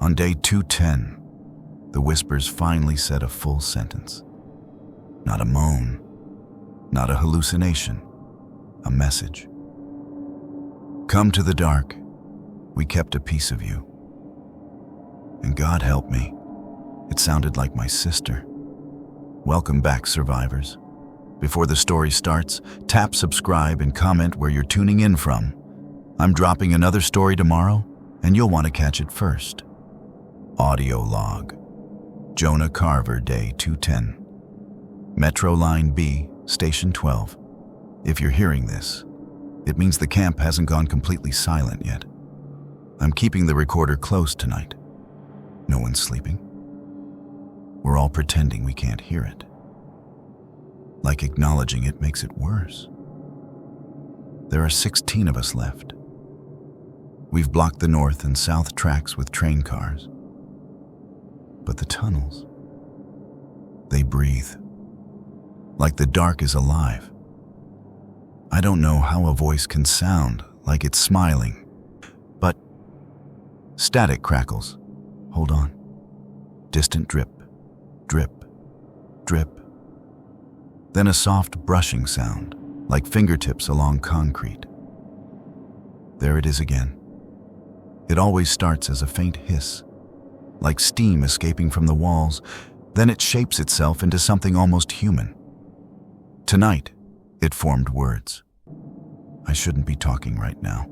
On day 210, the whispers finally said a full sentence. Not a moan, not a hallucination, a message. Come to the dark, we kept a piece of you. And God help me, it sounded like my sister. Welcome back, survivors. Before the story starts, tap subscribe and comment where you're tuning in from. I'm dropping another story tomorrow, and you'll want to catch it first. Audio log. Jonah Carver, day 210. Metro Line B, Station 12. If you're hearing this, it means the camp hasn't gone completely silent yet. I'm keeping the recorder close tonight. No one's sleeping. We're all pretending we can't hear it. Like acknowledging it makes it worse. There are 16 of us left. We've blocked the north and south tracks with train cars. But the tunnels, they breathe. Like the dark is alive. I don't know how a voice can sound like it's smiling, but static crackles. Hold on. Distant drip, drip, drip. Then a soft brushing sound, like fingertips along concrete. There it is again. It always starts as a faint hiss, like steam escaping from the walls, then it shapes itself into something almost human. Tonight, it formed words. I shouldn't be talking right now.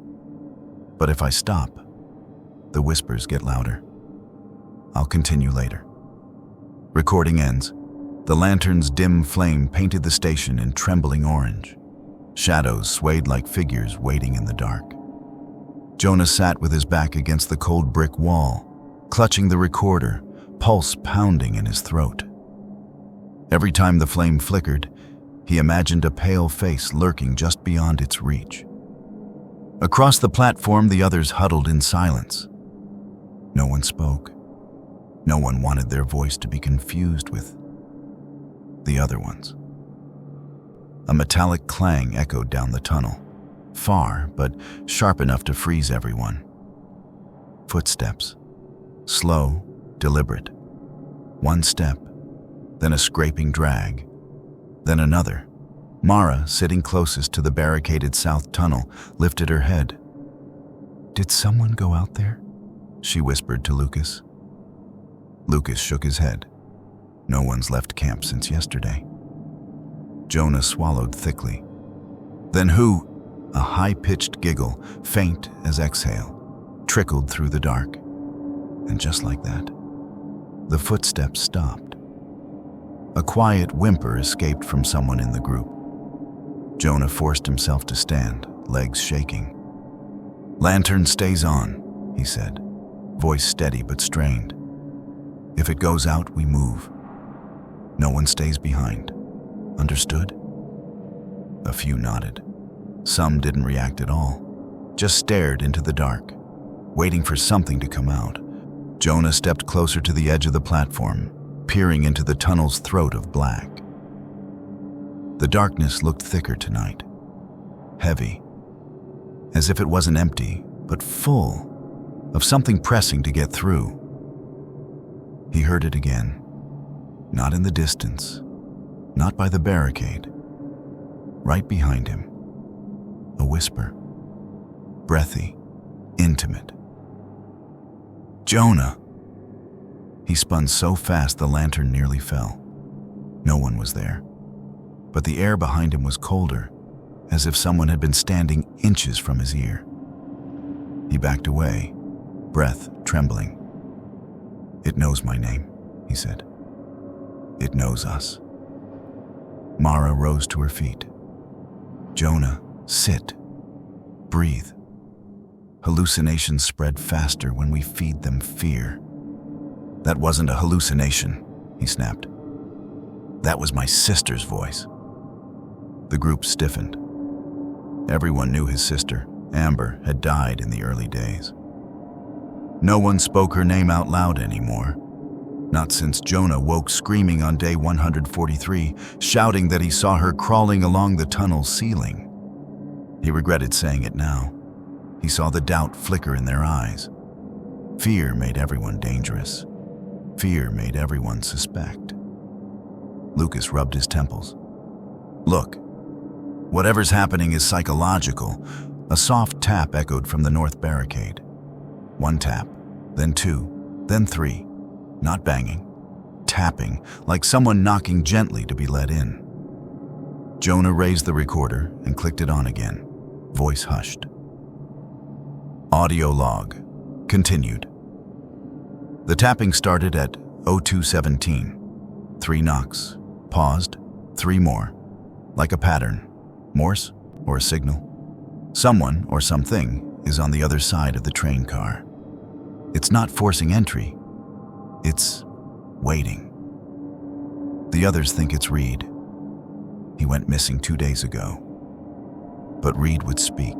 But if I stop, the whispers get louder. I'll continue later. Recording ends. The lantern's dim flame painted the station in trembling orange. Shadows swayed like figures waiting in the dark. Jonah sat with his back against the cold brick wall, clutching the recorder, pulse pounding in his throat. Every time the flame flickered, he imagined a pale face lurking just beyond its reach. Across the platform, the others huddled in silence. No one spoke. No one wanted their voice to be confused with the other ones. A metallic clang echoed down the tunnel, far but sharp enough to freeze everyone. Footsteps, slow, deliberate. One step, then a scraping drag, then another. Mara, sitting closest to the barricaded south tunnel, lifted her head. "Did someone go out there?" she whispered to Lucas. Lucas shook his head. No one's left camp since yesterday. Jonah swallowed thickly. Then who? A high-pitched giggle, faint as exhale, trickled through the dark. And just like that, the footsteps stopped. A quiet whimper escaped from someone in the group. Jonah forced himself to stand, legs shaking. "Lantern stays on," he said, voice steady but strained. "If it goes out, we move. No one stays behind. Understood?" A few nodded. Some didn't react at all, just stared into the dark, waiting for something to come out. Jonah stepped closer to the edge of the platform, peering into the tunnel's throat of black. The darkness looked thicker tonight, heavy, as if it wasn't empty, but full of something pressing to get through. He heard it again. Not in the distance, not by the barricade. Right behind him, a whisper. Breathy, intimate. "Jonah!" He spun so fast the lantern nearly fell. No one was there, but the air behind him was colder, as if someone had been standing inches from his ear. He backed away, breath trembling. "It knows my name," he said. "It knows us." Mara rose to her feet. "Jonah, sit. Breathe. Hallucinations spread faster when we feed them fear." "That wasn't a hallucination," he snapped. "That was my sister's voice." The group stiffened. Everyone knew his sister, Amber, had died in the early days. No one spoke her name out loud anymore. Not since Jonah woke screaming on day 143, shouting that he saw her crawling along the tunnel ceiling. He regretted saying it now. He saw the doubt flicker in their eyes. Fear made everyone dangerous. Fear made everyone suspect. Lucas rubbed his temples. Look, whatever's happening is psychological. A soft tap echoed from the north barricade. One tap, then two, then three. Not banging. Tapping, like someone knocking gently to be let in. Jonah raised the recorder and clicked it on again. Voice hushed. Audio log. Continued. The tapping started at 0217. 3 knocks. Paused. 3 more. Like a pattern. Morse or a signal. Someone or something is on the other side of the train car. It's not forcing entry. It's waiting. The others think it's Reed. He went missing 2 days ago. But Reed would speak.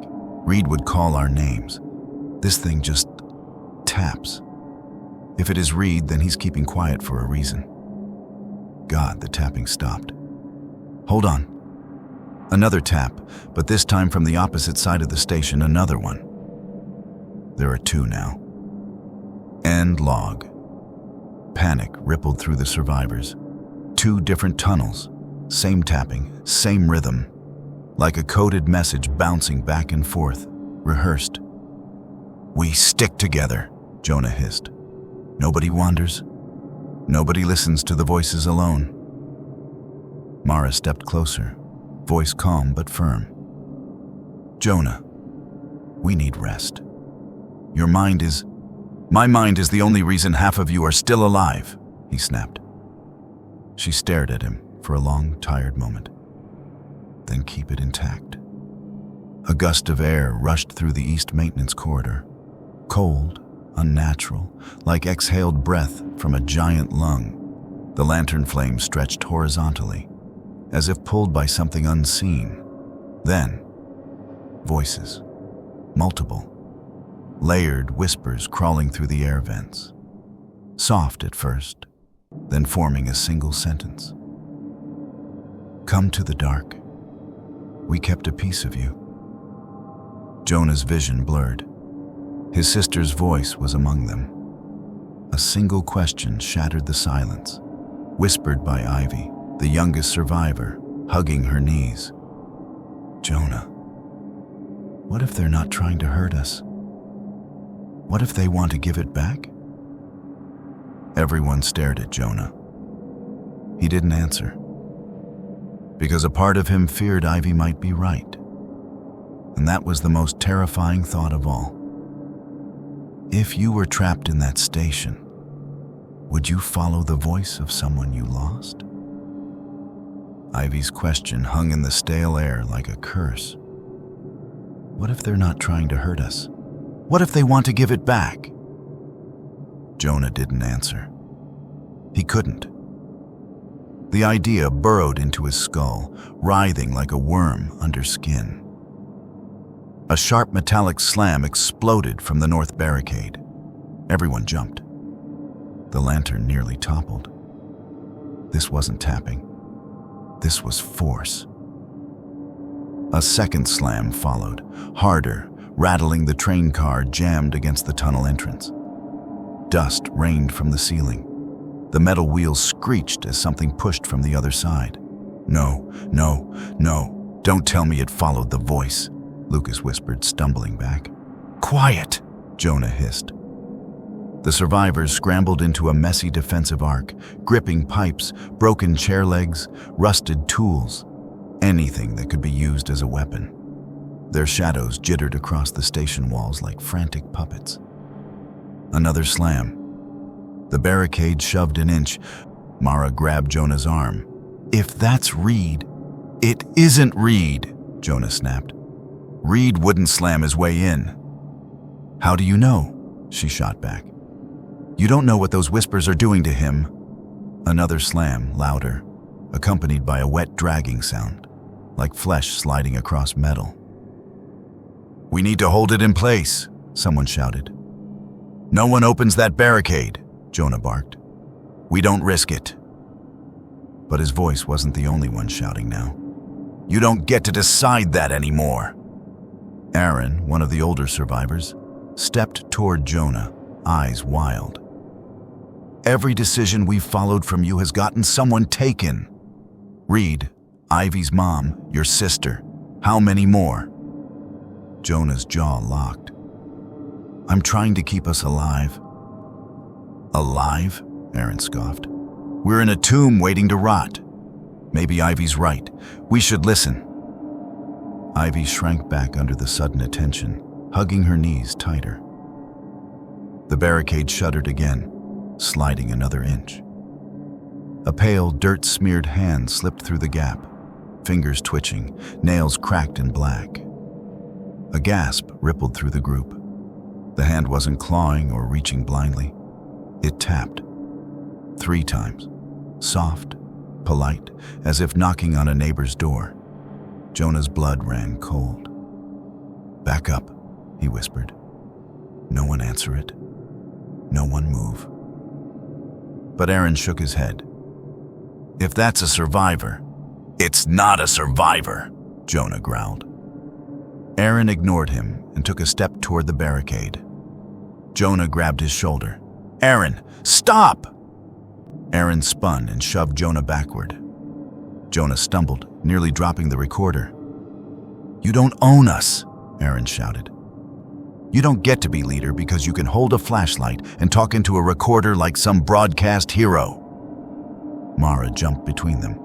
Reed would call our names. This thing just taps. If it is Reed, then he's keeping quiet for a reason. God, the tapping stopped. Hold on. Another tap, but this time from the opposite side of the station, another one. There are 2 now. End log. Panic rippled through the survivors. 2 different tunnels. Same tapping, same rhythm. Like a coded message bouncing back and forth, rehearsed. We stick together, Jonah hissed. Nobody wanders. Nobody listens to the voices alone. Mara stepped closer, voice calm but firm. Jonah, we need rest. My mind is the only reason half of you are still alive, he snapped. She stared at him for a long, tired moment. Then keep it intact. A gust of air rushed through the east maintenance corridor. Cold, unnatural, like exhaled breath from a giant lung. The lantern flame stretched horizontally, as if pulled by something unseen. Then, voices. Multiple. Layered whispers crawling through the air vents. Soft at first, then forming a single sentence. Come to the dark. We kept a piece of you. Jonah's vision blurred. His sister's voice was among them. A single question shattered the silence, whispered by Ivy, the youngest survivor, hugging her knees. Jonah, what if they're not trying to hurt us? What if they want to give it back? Everyone stared at Jonah. He didn't answer, because a part of him feared Ivy might be right. And that was the most terrifying thought of all. If you were trapped in that station, would you follow the voice of someone you lost? Ivy's question hung in the stale air like a curse. What if they're not trying to hurt us? What if they want to give it back? Jonah didn't answer. He couldn't. The idea burrowed into his skull, writhing like a worm under skin. A sharp metallic slam exploded from the north barricade. Everyone jumped. The lantern nearly toppled. This wasn't tapping. This was force. A second slam followed, harder, rattling the train car jammed against the tunnel entrance. Dust rained from the ceiling. The metal wheels screeched as something pushed from the other side. No, no, no, don't tell me it followed the voice, Lucas whispered, stumbling back. Quiet, Jonah hissed. The survivors scrambled into a messy defensive arc, gripping pipes, broken chair legs, rusted tools, anything that could be used as a weapon. Their shadows jittered across the station walls like frantic puppets. Another slam. The barricade shoved an inch. Mara grabbed Jonah's arm. If that's Reed, it isn't Reed, Jonah snapped. Reed wouldn't slam his way in. How do you know? She shot back. You don't know what those whispers are doing to him. Another slam, louder, accompanied by a wet dragging sound, like flesh sliding across metal. We need to hold it in place, someone shouted. No one opens that barricade, Jonah barked. We don't risk it. But his voice wasn't the only one shouting now. You don't get to decide that anymore. Aaron, one of the older survivors, stepped toward Jonah, eyes wild. "Every decision we've followed from you has gotten someone taken. Reed, Ivy's mom, your sister. How many more?" Jonah's jaw locked. "I'm trying to keep us alive." "Alive?" Aaron scoffed. "We're in a tomb waiting to rot. Maybe Ivy's right. We should listen." Ivy shrank back under the sudden attention, hugging her knees tighter. The barricade shuddered again, sliding another inch. A pale, dirt-smeared hand slipped through the gap, fingers twitching, nails cracked and black. A gasp rippled through the group. The hand wasn't clawing or reaching blindly. It tapped. 3 times. Soft, polite, as if knocking on a neighbor's door. Jonah's blood ran cold. "Back up," he whispered. "No one answer it. No one move." But Aaron shook his head. "If that's a survivor..." "It's not a survivor," Jonah growled. Aaron ignored him and took a step toward the barricade. Jonah grabbed his shoulder. "Aaron, stop!" Aaron spun and shoved Jonah backward. Jonah stumbled, nearly dropping the recorder. "You don't own us," Aaron shouted. "You don't get to be leader because you can hold a flashlight and talk into a recorder like some broadcast hero." Mara jumped between them.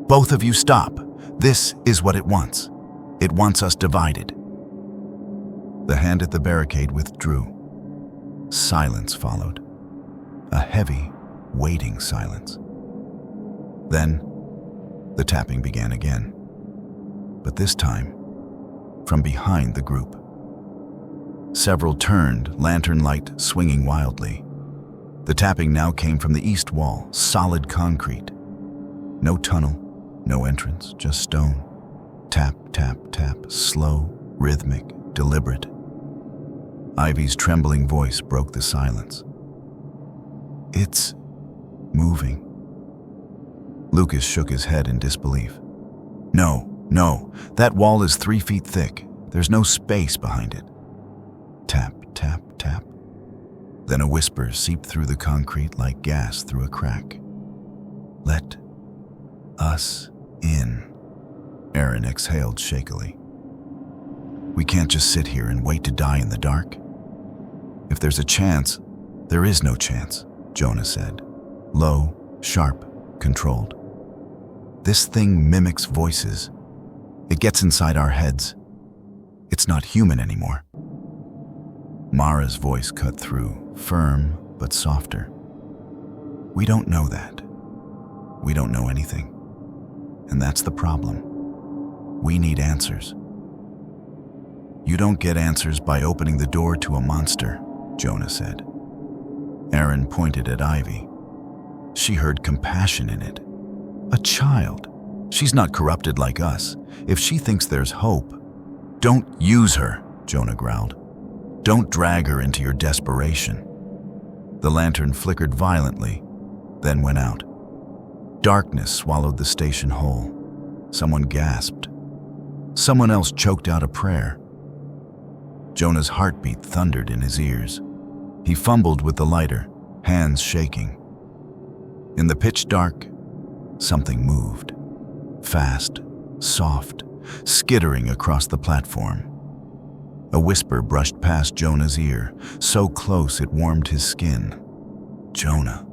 "Both of you stop. This is what it wants. It wants us divided." The hand at the barricade withdrew. Silence followed. A heavy, waiting silence. Then, the tapping began again. But this time, from behind the group. Several turned, lantern light swinging wildly. The tapping now came from the east wall, solid concrete. No tunnel, no entrance, just stone. Tap, tap, tap, slow, rhythmic, deliberate. Ivy's trembling voice broke the silence. "It's moving." Lucas shook his head in disbelief. No, that wall is 3 feet thick. There's no space behind it." Tap, tap, tap. Then a whisper seeped through the concrete like gas through a crack. "Let us in," Aaron exhaled shakily. "We can't just sit here and wait to die in the dark. If there's a chance, there is no chance," Jonah said. Low, sharp, controlled. "This thing mimics voices. It gets inside our heads. It's not human anymore." Mara's voice cut through, firm but softer. "We don't know that. We don't know anything. And that's the problem. We need answers." "You don't get answers by opening the door to a monster," Jonah said. Aaron pointed at Ivy. She heard compassion in it. "A child. She's not corrupted like us. If she thinks there's hope..." "Don't use her," Jonah growled. "Don't drag her into your desperation." The lantern flickered violently, then went out. Darkness swallowed the station whole. Someone gasped. Someone else choked out a prayer. Jonah's heartbeat thundered in his ears. He fumbled with the lighter, hands shaking. In the pitch dark, something moved. Fast, soft, skittering across the platform. A whisper brushed past Jonah's ear, so close it warmed his skin. "Jonah,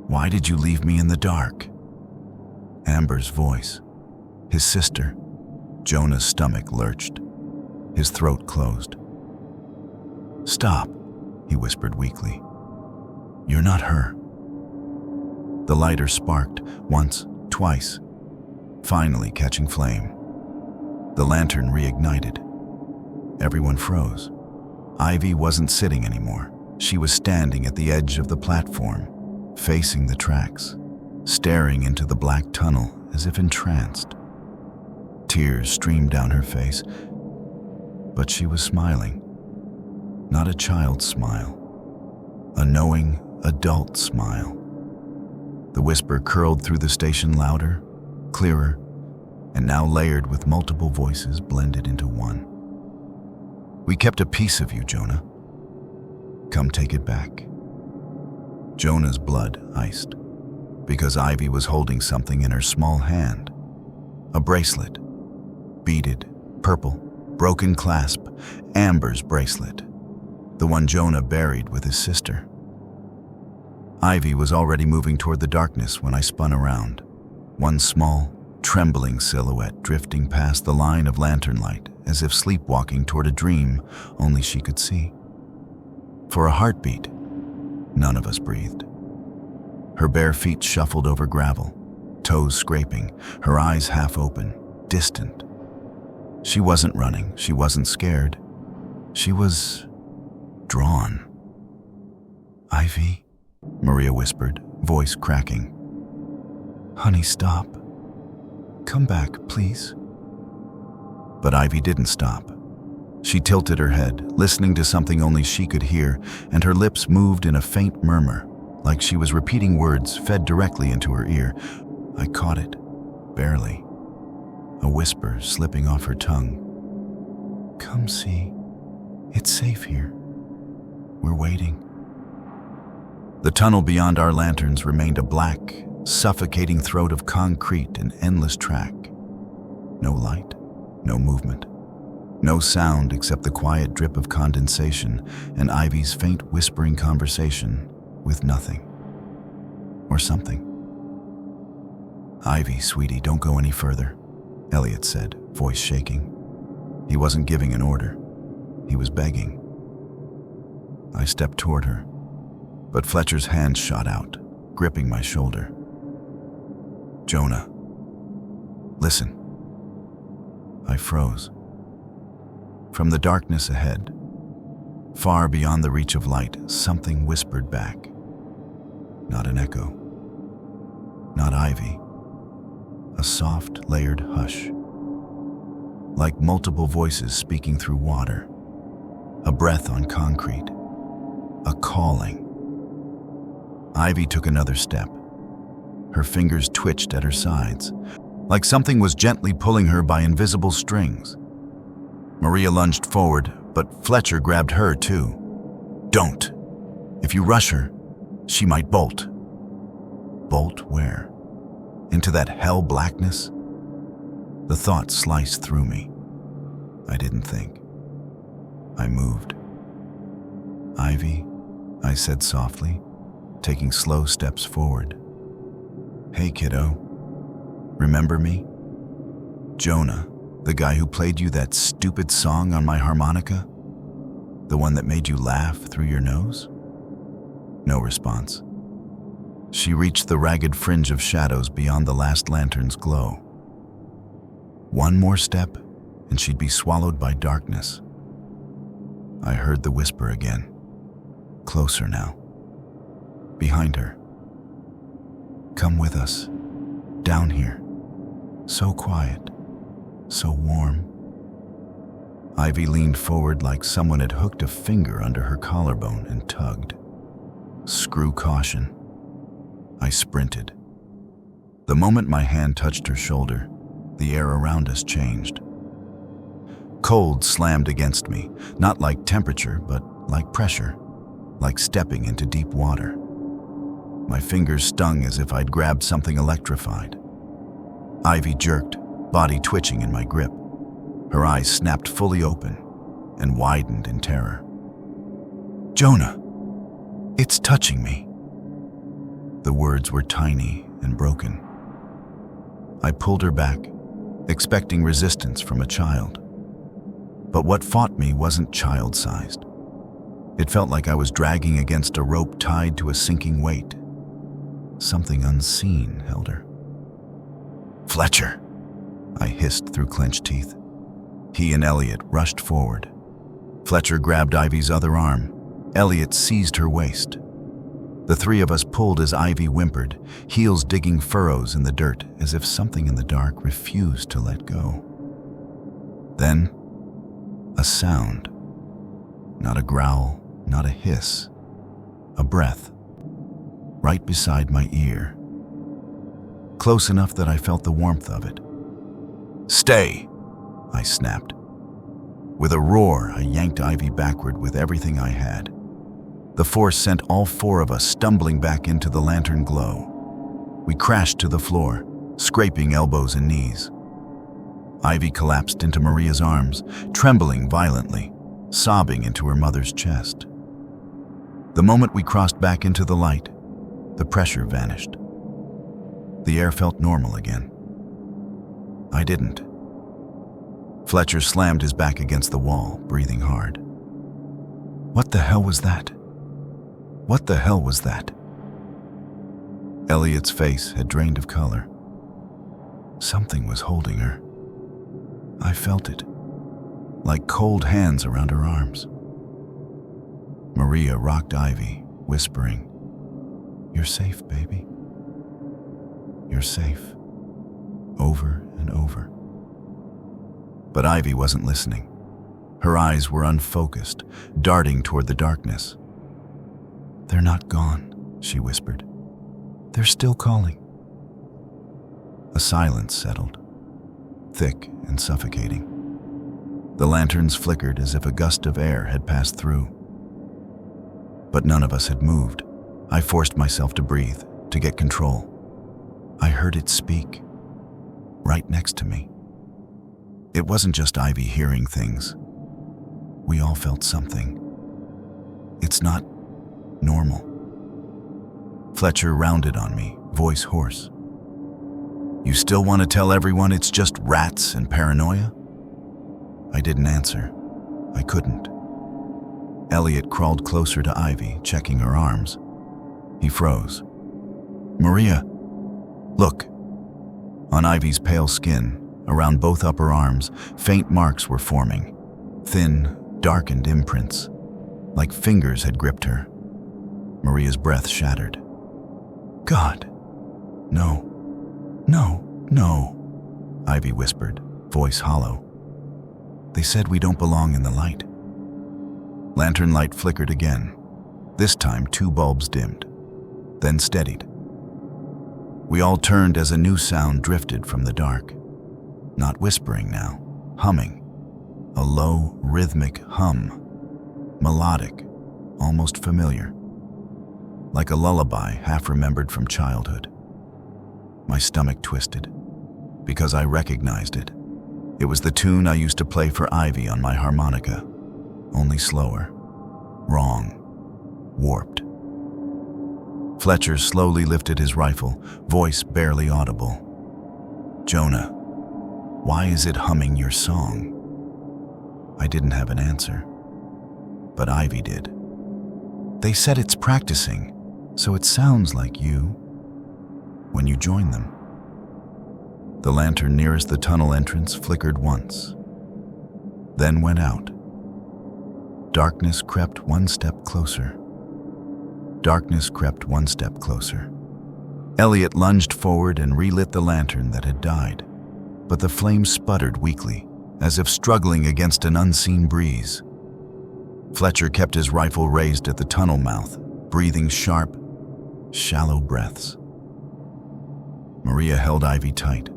why did you leave me in the dark?" Amber's voice. His sister. Jonah's stomach lurched. His throat closed. "Stop," he whispered weakly. "You're not her." The lighter sparked, once, twice, finally catching flame. The lantern reignited. Everyone froze. Ivy wasn't sitting anymore. She was standing at the edge of the platform, facing the tracks, staring into the black tunnel as if entranced. Tears streamed down her face, but she was smiling. Not a child's smile. A knowing, adult smile. The whisper curled through the station louder, clearer, and now layered with multiple voices blended into one. "We kept a piece of you, Jonah. Come take it back." Jonah's blood iced, because Ivy was holding something in her small hand. A bracelet. Beaded, purple, broken clasp, Amber's bracelet. The one Jonah buried with his sister. Ivy was already moving toward the darkness when I spun around. One small, trembling silhouette drifting past the line of lantern light as if sleepwalking toward a dream only she could see. For a heartbeat, none of us breathed. Her bare feet shuffled over gravel, toes scraping, her eyes half open, distant. She wasn't running, she wasn't scared. She was drawn. "Ivy," Maria whispered, voice cracking. "Honey, stop. Come back, please." But Ivy didn't stop. She tilted her head, listening to something only she could hear, and her lips moved in a faint murmur, like she was repeating words fed directly into her ear. I caught it, barely. A whisper slipping off her tongue. "Come see. It's safe here. We're waiting." The tunnel beyond our lanterns remained a black, suffocating throat of concrete and endless track. No light, no movement, no sound except the quiet drip of condensation and Ivy's faint whispering conversation with nothing. Or something. "Ivy, sweetie, don't go any further," Elliot said, voice shaking. He wasn't giving an order. He was begging. I stepped toward her, but Fletcher's hand shot out, gripping my shoulder. "Jonah, listen." I froze. From the darkness ahead, far beyond the reach of light, something whispered back. Not an echo. Not Ivy. A soft, layered hush. Like multiple voices speaking through water. A breath on concrete. A calling. Ivy took another step. Her fingers twitched at her sides, like something was gently pulling her by invisible strings. Maria lunged forward, but Fletcher grabbed her too. "Don't. If you rush her, she might bolt." Bolt where? Into that hell blackness? The thought sliced through me. I didn't think. I moved. "Ivy," I said softly, taking slow steps forward. "Hey, kiddo. Remember me? Jonah, the guy who played you that stupid song on my harmonica? The one that made you laugh through your nose?" No response. She reached the ragged fringe of shadows beyond the last lantern's glow. One more step, and she'd be swallowed by darkness. I heard the whisper again. Closer now. Behind her. "Come with us. Down here. So quiet. So warm." Ivy leaned forward like someone had hooked a finger under her collarbone and tugged. "Screw caution." I sprinted. The moment my hand touched her shoulder, the air around us changed. Cold slammed against me, not like temperature, but like pressure, like stepping into deep water. My fingers stung as if I'd grabbed something electrified. Ivy jerked, body twitching in my grip. Her eyes snapped fully open and widened in terror. "Jonah, it's touching me." The words were tiny and broken. I pulled her back, expecting resistance from a child. But what fought me wasn't child-sized. It felt like I was dragging against a rope tied to a sinking weight. Something unseen held her. "Fletcher!" I hissed through clenched teeth. He and Elliot rushed forward. Fletcher grabbed Ivy's other arm. Elliot seized her waist. The three of us pulled as Ivy whimpered, heels digging furrows in the dirt as if something in the dark refused to let go. Then, a sound. Not a growl, not a hiss. A breath. Right beside my ear. Close enough that I felt the warmth of it. "Stay!" I snapped. With a roar, I yanked Ivy backward with everything I had. The force sent all four of us stumbling back into the lantern glow. We crashed to the floor, scraping elbows and knees. Ivy collapsed into Maria's arms, trembling violently, sobbing into her mother's chest. The moment we crossed back into the light, the pressure vanished. The air felt normal again. I didn't. Fletcher slammed his back against the wall, breathing hard. What the hell was that? What the hell was that? Elliot's face had drained of color. Something was holding her. I felt it, like cold hands around her arms. Maria rocked Ivy, whispering, "You're safe, baby. You're safe," over and over. But Ivy wasn't listening. Her eyes were unfocused, darting toward the darkness. "They're not gone," she whispered. "They're still calling." A silence settled, thick and suffocating. The lanterns flickered as if a gust of air had passed through. But none of us had moved. I forced myself to breathe, to get control. I heard it speak, right next to me. It wasn't just Ivy hearing things. We all felt something. It's not normal. Fletcher rounded on me, voice hoarse. "You still want to tell everyone it's just rats and paranoia?" I didn't answer. I couldn't. Elliot crawled closer to Ivy, checking her arms. He froze. "Maria, look." On Ivy's pale skin, around both upper arms, faint marks were forming. Thin, darkened imprints, like fingers had gripped her. Maria's breath shattered. "God, no, no, no," Ivy whispered, voice hollow. "They said we don't belong in the light." Lantern light flickered again. This time 2 bulbs dimmed, then steadied. We all turned as a new sound drifted from the dark. Not whispering now, humming. A low, rhythmic hum. Melodic, almost familiar. Like a lullaby half remembered from childhood. My stomach twisted, because I recognized it. It was the tune I used to play for Ivy on my harmonica, only slower, wrong, warped. Fletcher slowly lifted his rifle, voice barely audible. "Jonah, why is it humming your song?" I didn't have an answer, but Ivy did. "They said it's practicing, so it sounds like you when you join them." The lantern nearest the tunnel entrance flickered once, then went out. Darkness crept one step closer. Darkness crept one step closer. Elliot lunged forward and relit the lantern that had died, but the flame sputtered weakly, as if struggling against an unseen breeze. Fletcher kept his rifle raised at the tunnel mouth, breathing sharp, shallow breaths. Maria held Ivy tight,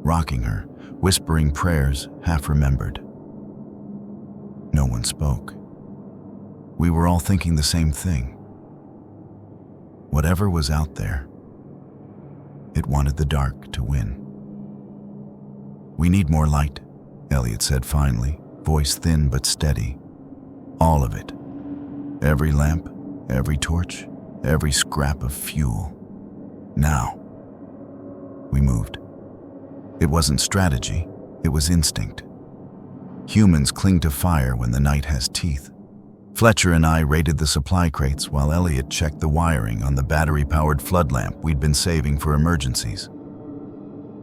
rocking her, whispering prayers half remembered. No one spoke. We were all thinking the same thing. Whatever was out there, it wanted the dark to win. "We need more light," Elliot said finally, voice thin but steady. "All of it. Every lamp, every torch, every scrap of fuel. Now." We moved. It wasn't strategy, it was instinct. Humans cling to fire when the night has teeth. Fletcher and I raided the supply crates while Elliot checked the wiring on the battery-powered flood lamp we'd been saving for emergencies.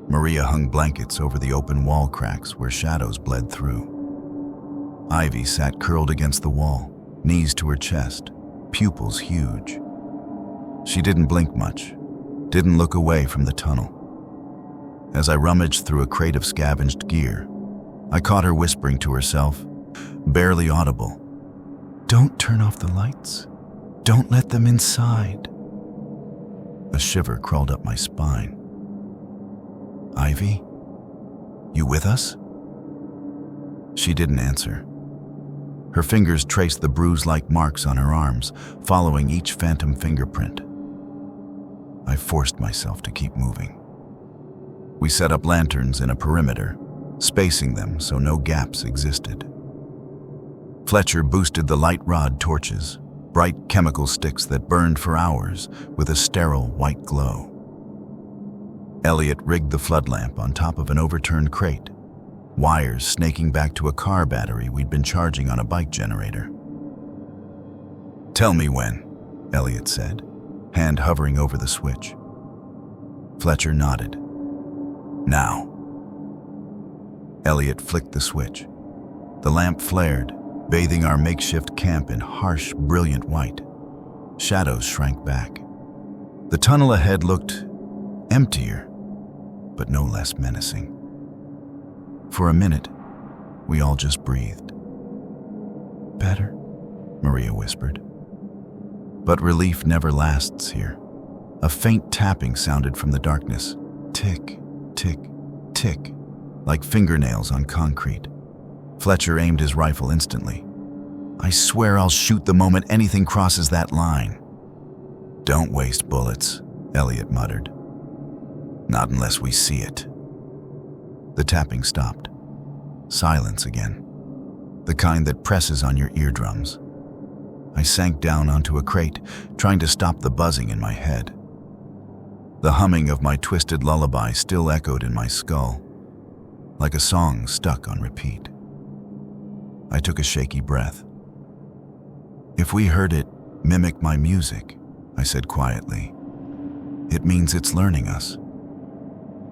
Maria hung blankets over the open wall cracks where shadows bled through. Ivy sat curled against the wall, knees to her chest, pupils huge. She didn't blink much, didn't look away from the tunnel. As I rummaged through a crate of scavenged gear, I caught her whispering to herself, barely audible, "Don't turn off the lights. Don't let them inside." A shiver crawled up my spine. "Ivy, you with us?" She didn't answer. Her fingers traced the bruise-like marks on her arms, following each phantom fingerprint. I forced myself to keep moving. We set up lanterns in a perimeter, spacing them so no gaps existed. Fletcher boosted the light rod torches, bright chemical sticks that burned for hours with a sterile white glow. Elliot rigged the flood lamp on top of an overturned crate, wires snaking back to a car battery we'd been charging on a bike generator. "Tell me when," Elliot said, hand hovering over the switch. Fletcher nodded. "Now." Elliot flicked the switch. The lamp flared, bathing our makeshift camp in harsh, brilliant white. Shadows shrank back. The tunnel ahead looked emptier, but no less menacing. For a minute, we all just breathed. "Better?" Maria whispered. But relief never lasts here. A faint tapping sounded from the darkness. Tick, tick, tick, like fingernails on concrete. Fletcher aimed his rifle instantly. "I swear I'll shoot the moment anything crosses that line." "Don't waste bullets," Elliot muttered. "Not unless we see it." The tapping stopped. Silence again. The kind that presses on your eardrums. I sank down onto a crate, trying to stop the buzzing in my head. The humming of my twisted lullaby still echoed in my skull, like a song stuck on repeat. I took a shaky breath. "If we heard it mimic my music," I said quietly, "it means it's learning us.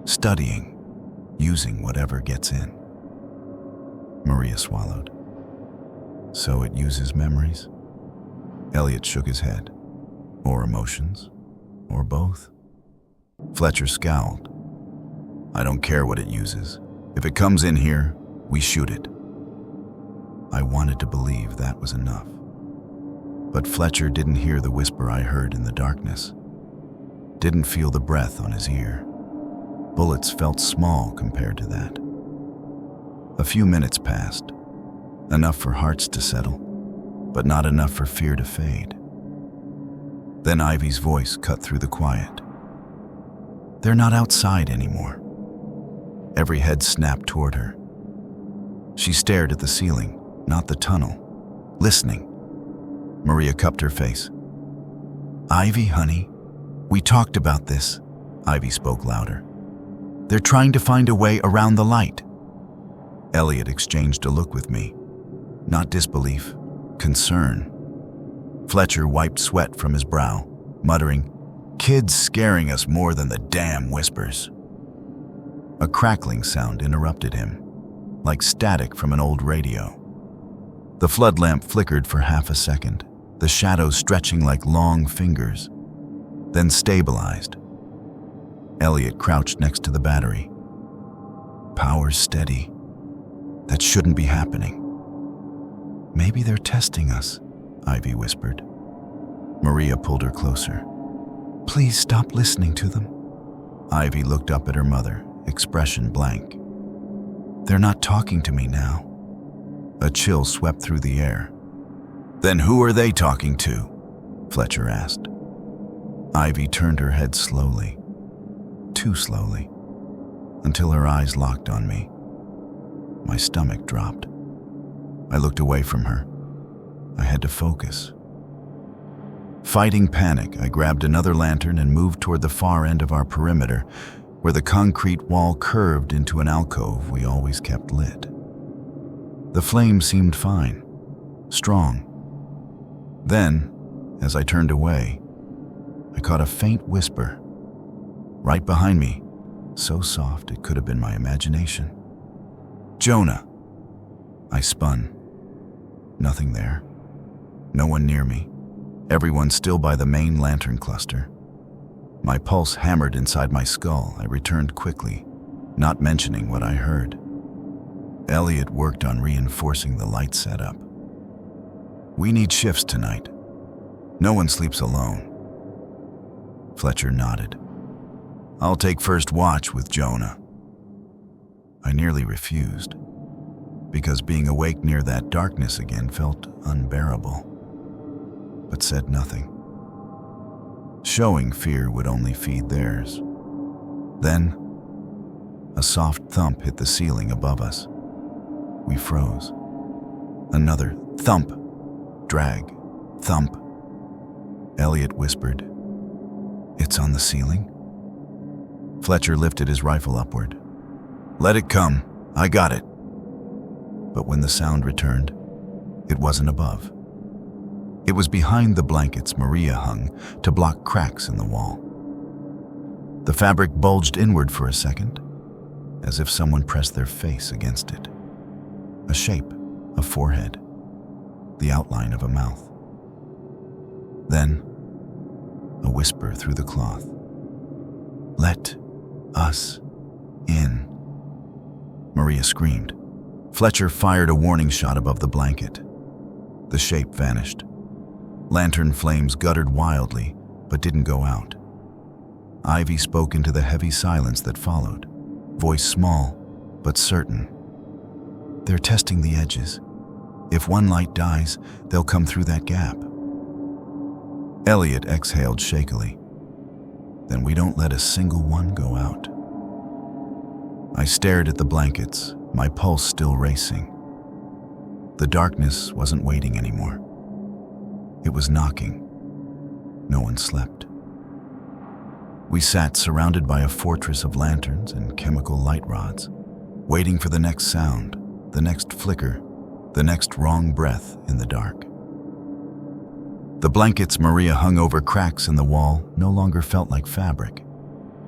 Studying, using whatever gets in." Maria swallowed. "So it uses memories?" Elliot shook his head. "Or emotions? Or both?" Fletcher scowled. "I don't care what it uses. If it comes in here, we shoot it." I wanted to believe that was enough. But Fletcher didn't hear the whisper I heard in the darkness. Didn't feel the breath on his ear. Bullets felt small compared to that. A few minutes passed, enough for hearts to settle, but not enough for fear to fade. Then Ivy's voice cut through the quiet. "They're not outside anymore." Every head snapped toward her. She stared at the ceiling, not the tunnel, listening. Maria cupped her face. "Ivy, honey, we talked about this." Ivy spoke louder. "They're trying to find a way around the light." Elliot exchanged a look with me. Not disbelief, concern. Fletcher wiped sweat from his brow, muttering, "Kids scaring us more than the damn whispers." A crackling sound interrupted him, like static from an old radio. The flood lamp flickered for half a second, the shadows stretching like long fingers, then stabilized. Elliot crouched next to the battery. "Power's steady. That shouldn't be happening." "Maybe they're testing us," Ivy whispered. Maria pulled her closer. "Please stop listening to them." Ivy looked up at her mother, expression blank. "They're not talking to me now." A chill swept through the air. "Then who are they talking to?" Fletcher asked. Ivy turned her head slowly, too slowly, until her eyes locked on me. My stomach dropped. I looked away from her. I had to focus. Fighting panic, I grabbed another lantern and moved toward the far end of our perimeter, where the concrete wall curved into an alcove we always kept lit. The flame seemed fine, strong. Then, as I turned away, I caught a faint whisper. Right behind me, so soft it could have been my imagination. "Jonah!" I spun. Nothing there. No one near me. Everyone still by the main lantern cluster. My pulse hammered inside my skull. I returned quickly, not mentioning what I heard. Elliot worked on reinforcing the light setup. "We need shifts tonight. No one sleeps alone." Fletcher nodded. "I'll take first watch with Jonah." I nearly refused. because being awake near that darkness again felt unbearable, but said nothing. Showing fear would only feed theirs. Then, a soft thump hit the ceiling above us. We froze. Another thump, drag, thump. Elliot whispered, "It's on the ceiling?" Fletcher lifted his rifle upward. "Let it come. I got it." But when the sound returned, it wasn't above. It was behind the blankets Maria hung to block cracks in the wall. The fabric bulged inward for a second, as if someone pressed their face against it. A shape, a forehead, the outline of a mouth. Then, a whisper through the cloth. "Let us in." Maria screamed. Fletcher fired a warning shot above the blanket. The shape vanished. Lantern flames guttered wildly, but didn't go out. Ivy spoke into the heavy silence that followed, voice small, but certain. "They're testing the edges. If one light dies, they'll come through that gap." Elliot exhaled shakily. "Then we don't let a single one go out." I stared at the blankets, my pulse still racing. The darkness wasn't waiting anymore. It was knocking. No one slept. We sat surrounded by a fortress of lanterns and chemical light rods, waiting for the next sound, the next flicker, the next wrong breath in the dark. The blankets Maria hung over cracks in the wall no longer felt like fabric.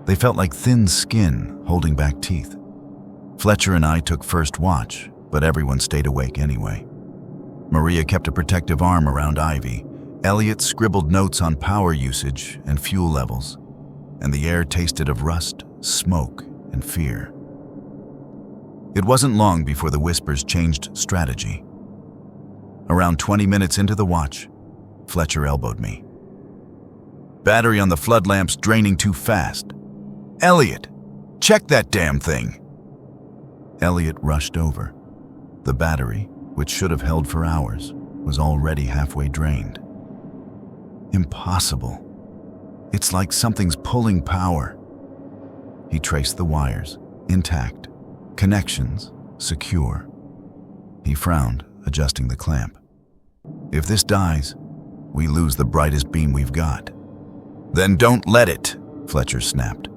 They felt like thin skin holding back teeth. Fletcher and I took first watch, but everyone stayed awake anyway. Maria kept a protective arm around Ivy. Elliot scribbled notes on power usage and fuel levels, and the air tasted of rust, smoke, and fear. It wasn't long before the whispers changed strategy. Around 20 minutes into the watch, Fletcher elbowed me. "Battery on the flood lamp's draining too fast. Elliot, check that damn thing." Elliot rushed over. The battery, which should have held for hours, was already halfway drained. "Impossible. It's like something's pulling power." He traced the wires, intact, connections secure. He frowned, adjusting the clamp. "If this dies, we lose the brightest beam we've got." "Then don't let it," Fletcher snapped.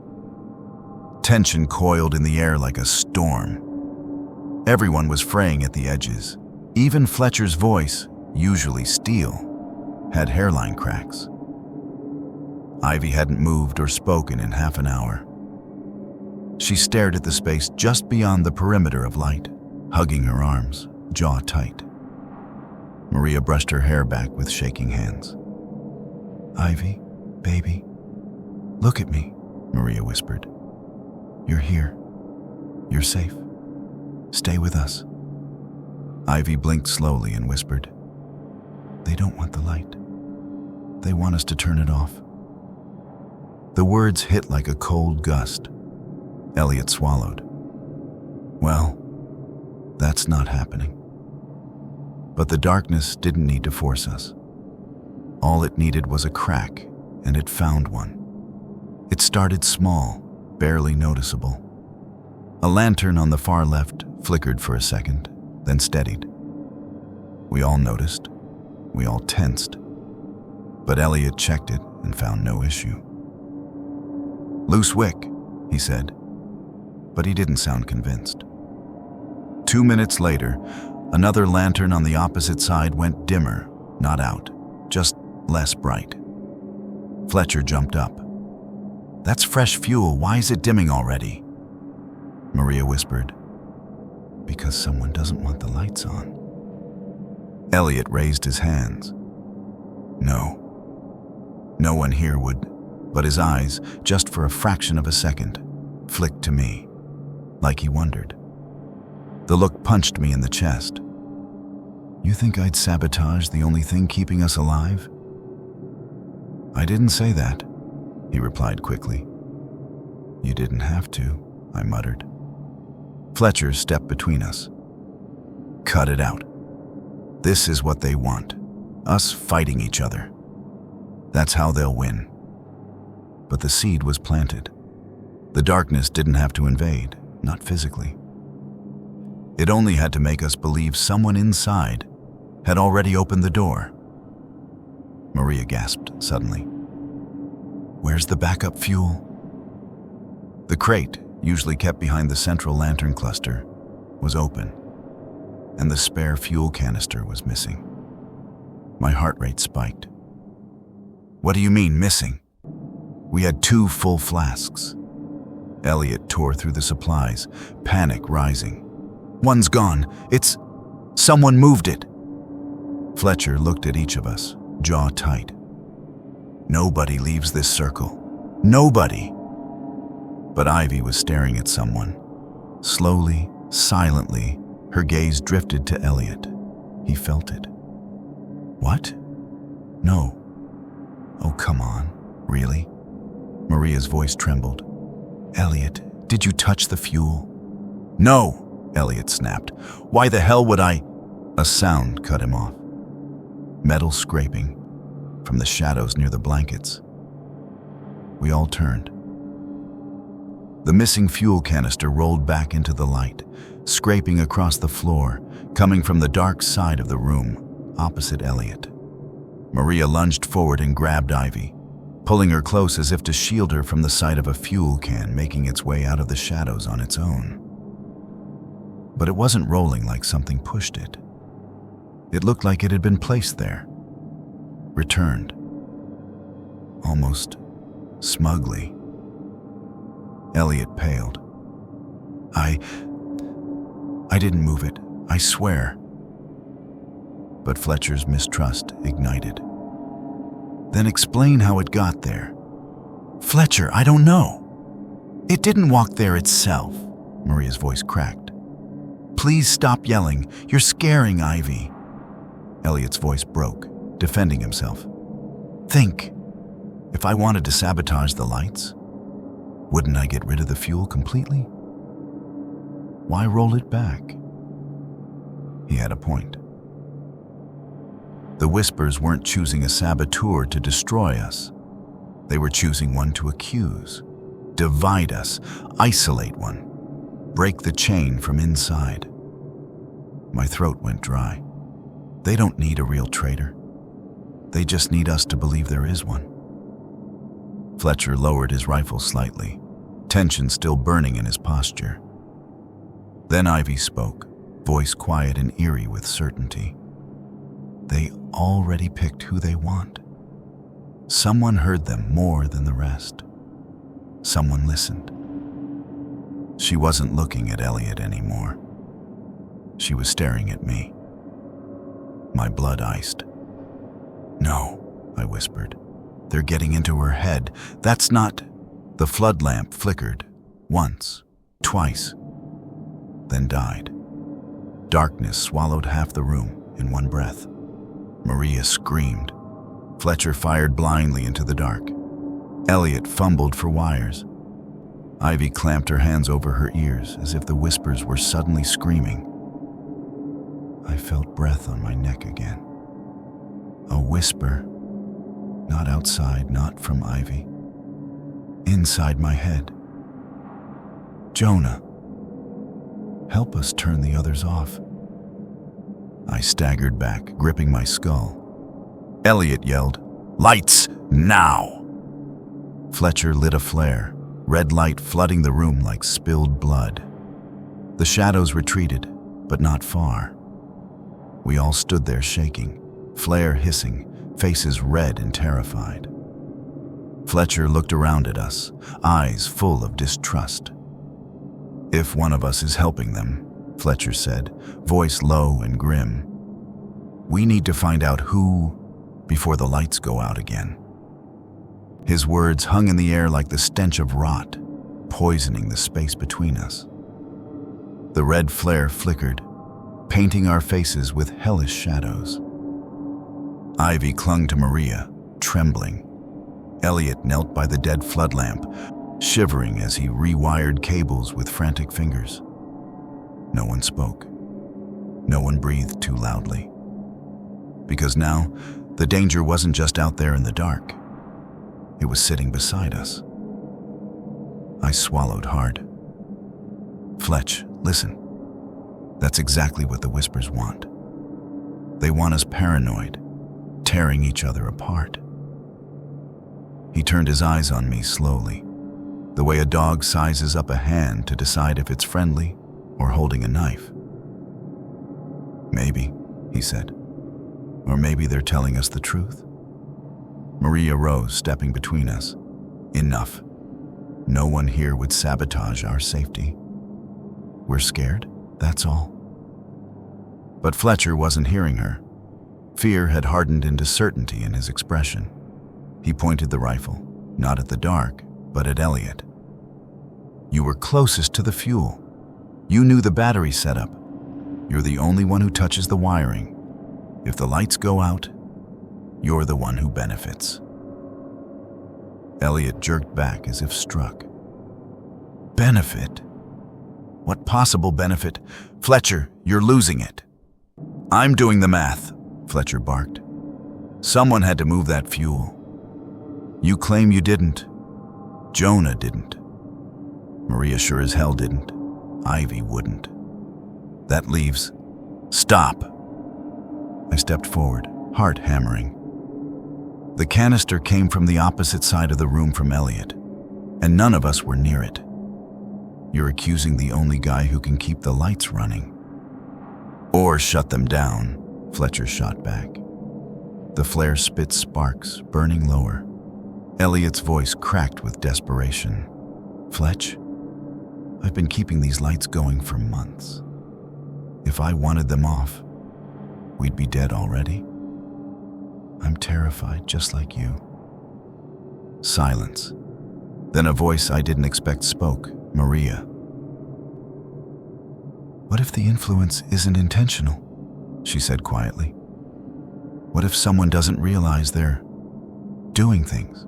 Tension coiled in the air like a storm. Everyone was fraying at the edges. Even Fletcher's voice, usually steel, had hairline cracks. Ivy hadn't moved or spoken in half an hour. She stared at the space just beyond the perimeter of light, hugging her arms, jaw tight. Maria brushed her hair back with shaking hands. "Ivy, baby, look at me," Maria whispered. "You're here. You're safe. Stay with us." Ivy blinked slowly and whispered, "They don't want the light. They want us to turn it off." The words hit like a cold gust. Elliot swallowed. "Well, that's not happening." But the darkness didn't need to force us. All it needed was a crack, and it found one. It started small, barely noticeable. A lantern on the far left flickered for a second, then steadied. We all noticed. We all tensed. But Elliot checked it and found no issue. "Loose wick," he said, but he didn't sound convinced. 2 minutes later, another lantern on the opposite side went dimmer, not out, just less bright. Fletcher jumped up. "That's fresh fuel. Why is it dimming already?" Maria whispered, "Because someone doesn't want the lights on." Elliot raised his hands. No. No one here would, but his eyes, just for a fraction of a second, flicked to me, like he wondered. The look punched me in the chest. "You think I'd sabotage the only thing keeping us alive?" "I didn't say that," he replied quickly. "You didn't have to," I muttered. Fletcher stepped between us. Cut it out. This is what they want. Us fighting each other. That's how they'll win. But the seed was planted. The darkness didn't have to invade, not physically. It only had to make us believe someone inside had already opened the door. Maria gasped suddenly. Where's the backup fuel? The crate, usually kept behind the central lantern cluster, was open, and the spare fuel canister was missing. My heart rate spiked. What do you mean, missing? We had 2 full flasks. Elliot tore through the supplies, panic rising. One's gone. Someone moved it. Fletcher looked at each of us, jaw tight. Nobody leaves this circle. Nobody. But Ivy was staring at someone. Slowly, silently, her gaze drifted to Elliot. He felt it. What? No. Oh, come on. Really? Maria's voice trembled. Elliot, did you touch the fuel? No, Elliot snapped. Why the hell would I? A sound cut him off. Metal scraping from the shadows near the blankets. We all turned. The missing fuel canister rolled back into the light, scraping across the floor, coming from the dark side of the room, opposite Elliot. Maria lunged forward and grabbed Ivy, pulling her close as if to shield her from the sight of a fuel can making its way out of the shadows on its own. But it wasn't rolling like something pushed it. It looked like it had been placed there, returned, almost smugly. Elliot paled. I didn't move it, I swear. But Fletcher's mistrust ignited. Then explain how it got there. Fletcher, I don't know. It didn't walk there itself, Maria's voice cracked. Please stop yelling. You're scaring Ivy. Elliot's voice broke, defending himself. Think. If I wanted to sabotage the lights, wouldn't I get rid of the fuel completely? Why roll it back? He had a point. The Whispers weren't choosing a saboteur to destroy us. They were choosing one to accuse, divide us, isolate one, break the chain from inside. My throat went dry. They don't need a real traitor. They just need us to believe there is one. Fletcher lowered his rifle slightly, tension still burning in his posture. Then Ivy spoke, voice quiet and eerie with certainty. They already picked who they want. Someone heard them more than the rest. Someone listened. She wasn't looking at Elliot anymore. She was staring at me. My blood iced. No, I whispered. They're getting into her head. That's not... The flood lamp flickered. Once. Twice. Then died. Darkness swallowed half the room in one breath. Maria screamed. Fletcher fired blindly into the dark. Elliot fumbled for wires. Ivy clamped her hands over her ears as if the Whispers were suddenly screaming. I felt breath on my neck again. A whisper. Not outside, not from Ivy. Inside my head. Jonah, help us turn the others off. I staggered back, gripping my skull. Elliot yelled, "Lights, now!" Fletcher lit a flare, red light flooding the room like spilled blood. The shadows retreated, but not far. We all stood there shaking, flare hissing, faces red and terrified. Fletcher looked around at us, eyes full of distrust. If one of us is helping them, Fletcher said, voice low and grim, we need to find out who before the lights go out again. His words hung in the air like the stench of rot, poisoning the space between us. The red flare flickered, painting our faces with hellish shadows. Ivy clung to Maria, trembling. Elliot knelt by the dead flood lamp, shivering as he rewired cables with frantic fingers. No one spoke. No one breathed too loudly. Because now, the danger wasn't just out there in the dark. It was sitting beside us. I swallowed hard. Fletch, listen. That's exactly what the Whispers want. They want us paranoid, tearing each other apart. He turned his eyes on me slowly, the way a dog sizes up a hand to decide if it's friendly or holding a knife. Maybe, he said. Or maybe they're telling us the truth. Maria rose, stepping between us. Enough. No one here would sabotage our safety. We're scared, that's all. But Fletcher wasn't hearing her. Fear had hardened into certainty in his expression. He pointed the rifle, not at the dark, but at Elliot. You were closest to the fuel. You knew the battery setup. You're the only one who touches the wiring. If the lights go out, you're the one who benefits. Elliot jerked back as if struck. Benefit? What possible benefit? Fletcher, you're losing it. I'm doing the math, Fletcher barked. Someone had to move that fuel. You claim you didn't. Jonah didn't. Maria sure as hell didn't. Ivy wouldn't. That leaves... Stop! I stepped forward, heart hammering. The canister came from the opposite side of the room from Elliot, and none of us were near it. You're accusing the only guy who can keep the lights running. Or shut them down, Fletcher shot back. The flare spit sparks, burning lower. Elliot's voice cracked with desperation. Fletch, I've been keeping these lights going for months. If I wanted them off, we'd be dead already. I'm terrified, just like you. Silence. Then a voice I didn't expect spoke, Maria. What if the influence isn't intentional? She said quietly. What if someone doesn't realize they're doing things?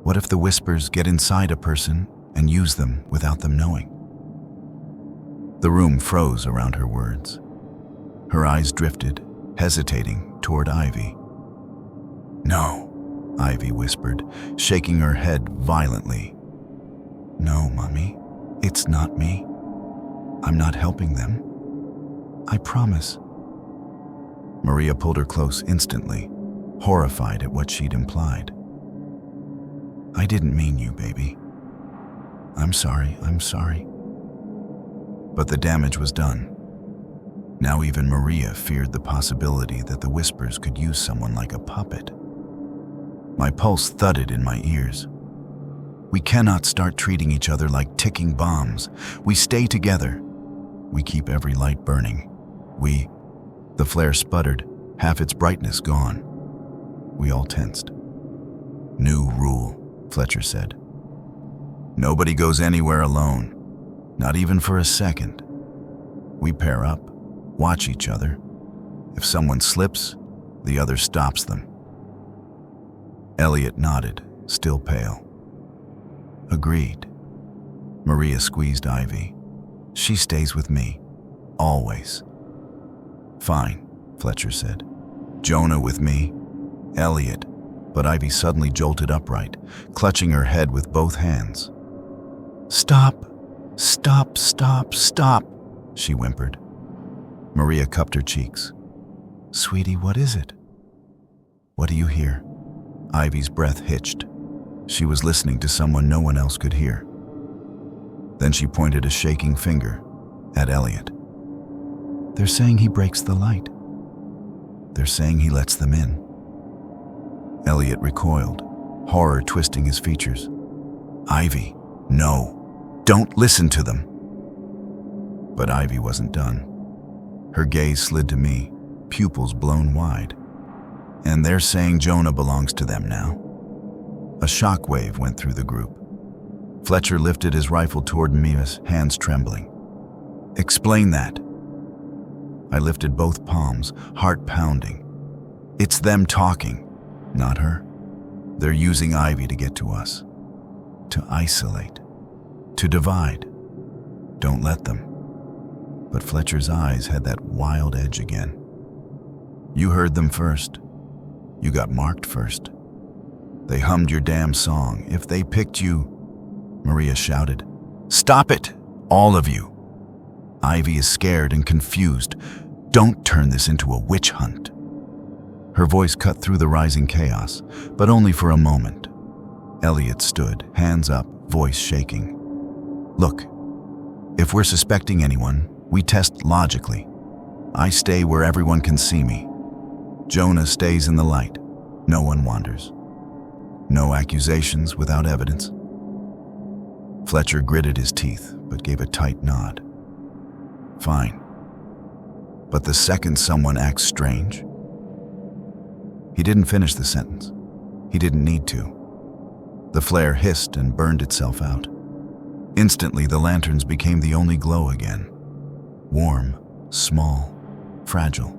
What if the Whispers get inside a person and use them without them knowing? The room froze around her words. Her eyes drifted, hesitating, toward Ivy. No, Ivy whispered, shaking her head violently. No, Mummy, it's not me. I'm not helping them. I promise. Maria pulled her close instantly, horrified at what she'd implied. I didn't mean you, baby. I'm sorry. But the damage was done. Now even Maria feared the possibility that the Whispers could use someone like a puppet. My pulse thudded in my ears. We cannot start treating each other like ticking bombs. We stay together. We keep every light burning. The flare sputtered, half its brightness gone. We all tensed. New rule, Fletcher said. Nobody goes anywhere alone, not even for a second. We pair up, watch each other. If someone slips, the other stops them. Elliot nodded, still pale. Agreed. Maria squeezed Ivy. She stays with me, always. Fine, Fletcher said. Jonah with me, Elliot. But Ivy suddenly jolted upright, clutching her head with both hands. Stop, she whimpered. Maria cupped her cheeks. Sweetie, what is it? What do you hear? Ivy's breath hitched. She was listening to someone no one else could hear. Then she pointed a shaking finger at Elliot. They're saying he breaks the light. They're saying he lets them in. Elliot recoiled, horror twisting his features. Ivy, no, don't listen to them. But Ivy wasn't done. Her gaze slid to me, pupils blown wide. And they're saying Jonah belongs to them now. A shockwave went through the group. Fletcher lifted his rifle toward me, his hands trembling. Explain that. I lifted both palms, heart pounding. It's them talking, not her. They're using Ivy to get to us. To isolate. To divide. Don't let them. But Fletcher's eyes had that wild edge again. You heard them first. You got marked first. They hummed your damn song. If they picked you, Maria shouted. Stop it, all of you. Ivy is scared and confused. Don't turn this into a witch hunt. Her voice cut through the rising chaos, but only for a moment. Elliot stood, hands up, voice shaking. Look, if we're suspecting anyone, we test logically. I stay where everyone can see me. Jonah stays in the light. No one wanders. No accusations without evidence. Fletcher gritted his teeth, but gave a tight nod. Fine. But the second someone acts strange? He didn't finish the sentence. He didn't need to. The flare hissed and burned itself out. Instantly, the lanterns became the only glow again. Warm, small, fragile.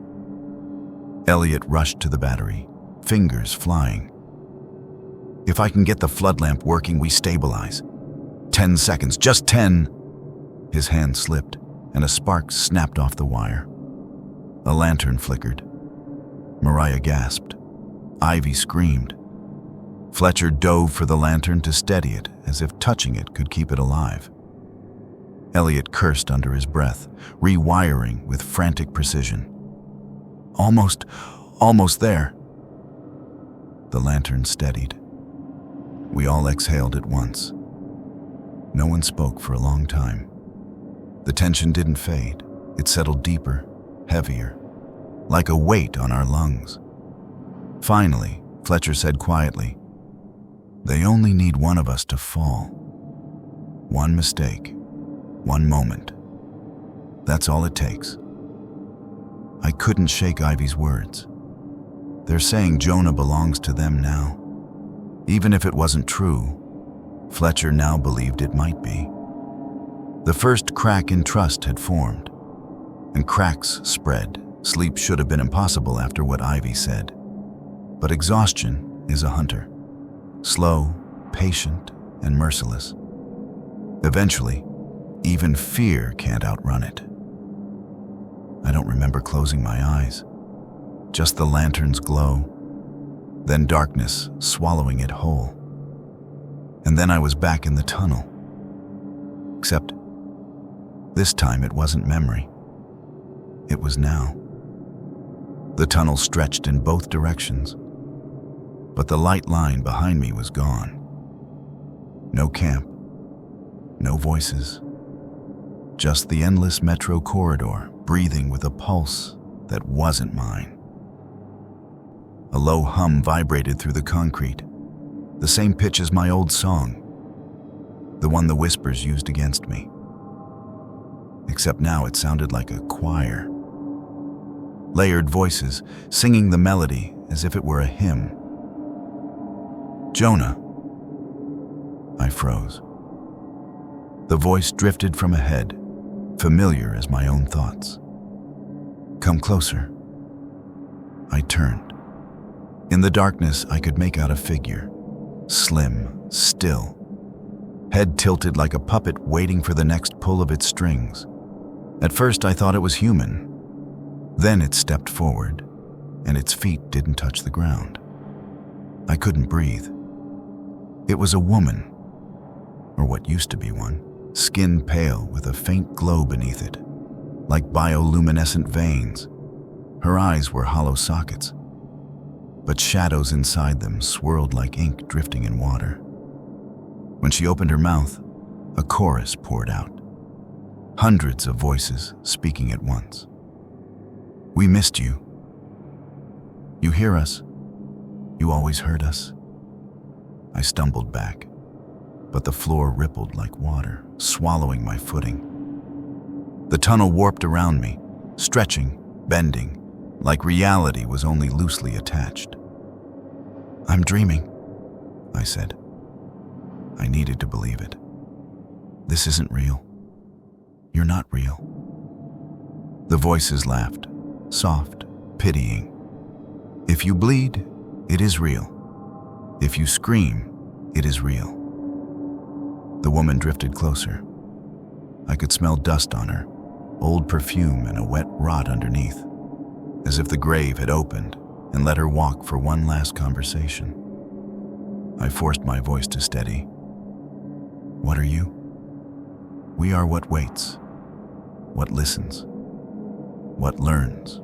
Elliot rushed to the battery, fingers flying. If I can get the flood lamp working, we stabilize. 10 seconds, just 10. His hand slipped, and a spark snapped off the wire. A lantern flickered. Mariah gasped. Ivy screamed. Fletcher dove for the lantern to steady it, as if touching it could keep it alive. Elliot cursed under his breath, rewiring with frantic precision. Almost there. The lantern steadied. We all exhaled at once. No one spoke for a long time. The tension didn't fade. It settled deeper, heavier, like a weight on our lungs. Finally, Fletcher said quietly, "They only need one of us to fall. One mistake, one moment. That's all it takes." I couldn't shake Ivy's words. They're saying Jonah belongs to them now. Even if it wasn't true, Fletcher now believed it might be. The first crack in trust had formed, and cracks spread. Sleep should have been impossible after what Ivy said. But exhaustion is a hunter. Slow, patient, and merciless. Eventually, even fear can't outrun it. I don't remember closing my eyes. Just the lantern's glow. Then darkness swallowing it whole. And then I was back in the tunnel. Except, this time it wasn't memory. It was now. The tunnel stretched in both directions, but the light line behind me was gone. No camp, no voices, just the endless metro corridor breathing with a pulse that wasn't mine. A low hum vibrated through the concrete, the same pitch as my old song, the one the whispers used against me. Except now it sounded like a choir. Layered voices singing the melody as if it were a hymn. Jonah. I froze. The voice drifted from ahead, familiar as my own thoughts. Come closer. I turned. In the darkness, I could make out a figure, slim, still, head tilted like a puppet waiting for the next pull of its strings. At first, I thought it was human. Then it stepped forward, and its feet didn't touch the ground. I couldn't breathe. It was a woman, or what used to be one, skin pale with a faint glow beneath it, like bioluminescent veins. Her eyes were hollow sockets, but shadows inside them swirled like ink drifting in water. When she opened her mouth, a chorus poured out. Hundreds of voices speaking at once. We missed you. You hear us. You always heard us. I stumbled back, but the floor rippled like water, swallowing my footing. The tunnel warped around me, stretching, bending, like reality was only loosely attached. I'm dreaming, I said. I needed to believe it. This isn't real. You're not real. The voices laughed, soft, pitying. If you bleed, it is real. If you scream, it is real. The woman drifted closer. I could smell dust on her, old perfume and a wet rot underneath, as if the grave had opened and let her walk for one last conversation. I forced my voice to steady. What are you? We are what waits, what listens, what learns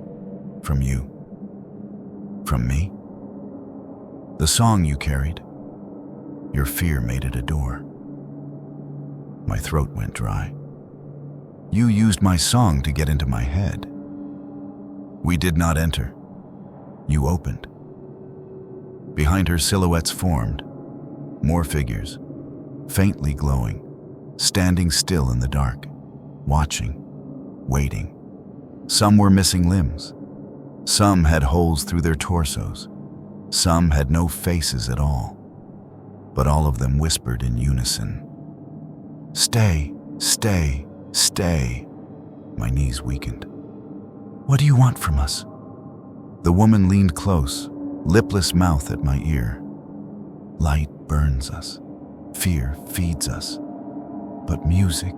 from you. From me? The song you carried, your fear made it a door. My throat went dry. You used my song to get into my head. We did not enter. You opened. Behind her, silhouettes formed, more figures, faintly glowing, standing still in the dark, watching, waiting. Some were missing limbs. Some had holes through their torsos. Some had no faces at all. But all of them whispered in unison. Stay, stay, stay. My knees weakened. What do you want from us? The woman leaned close, lipless mouth at my ear. Light burns us. Fear feeds us. But music.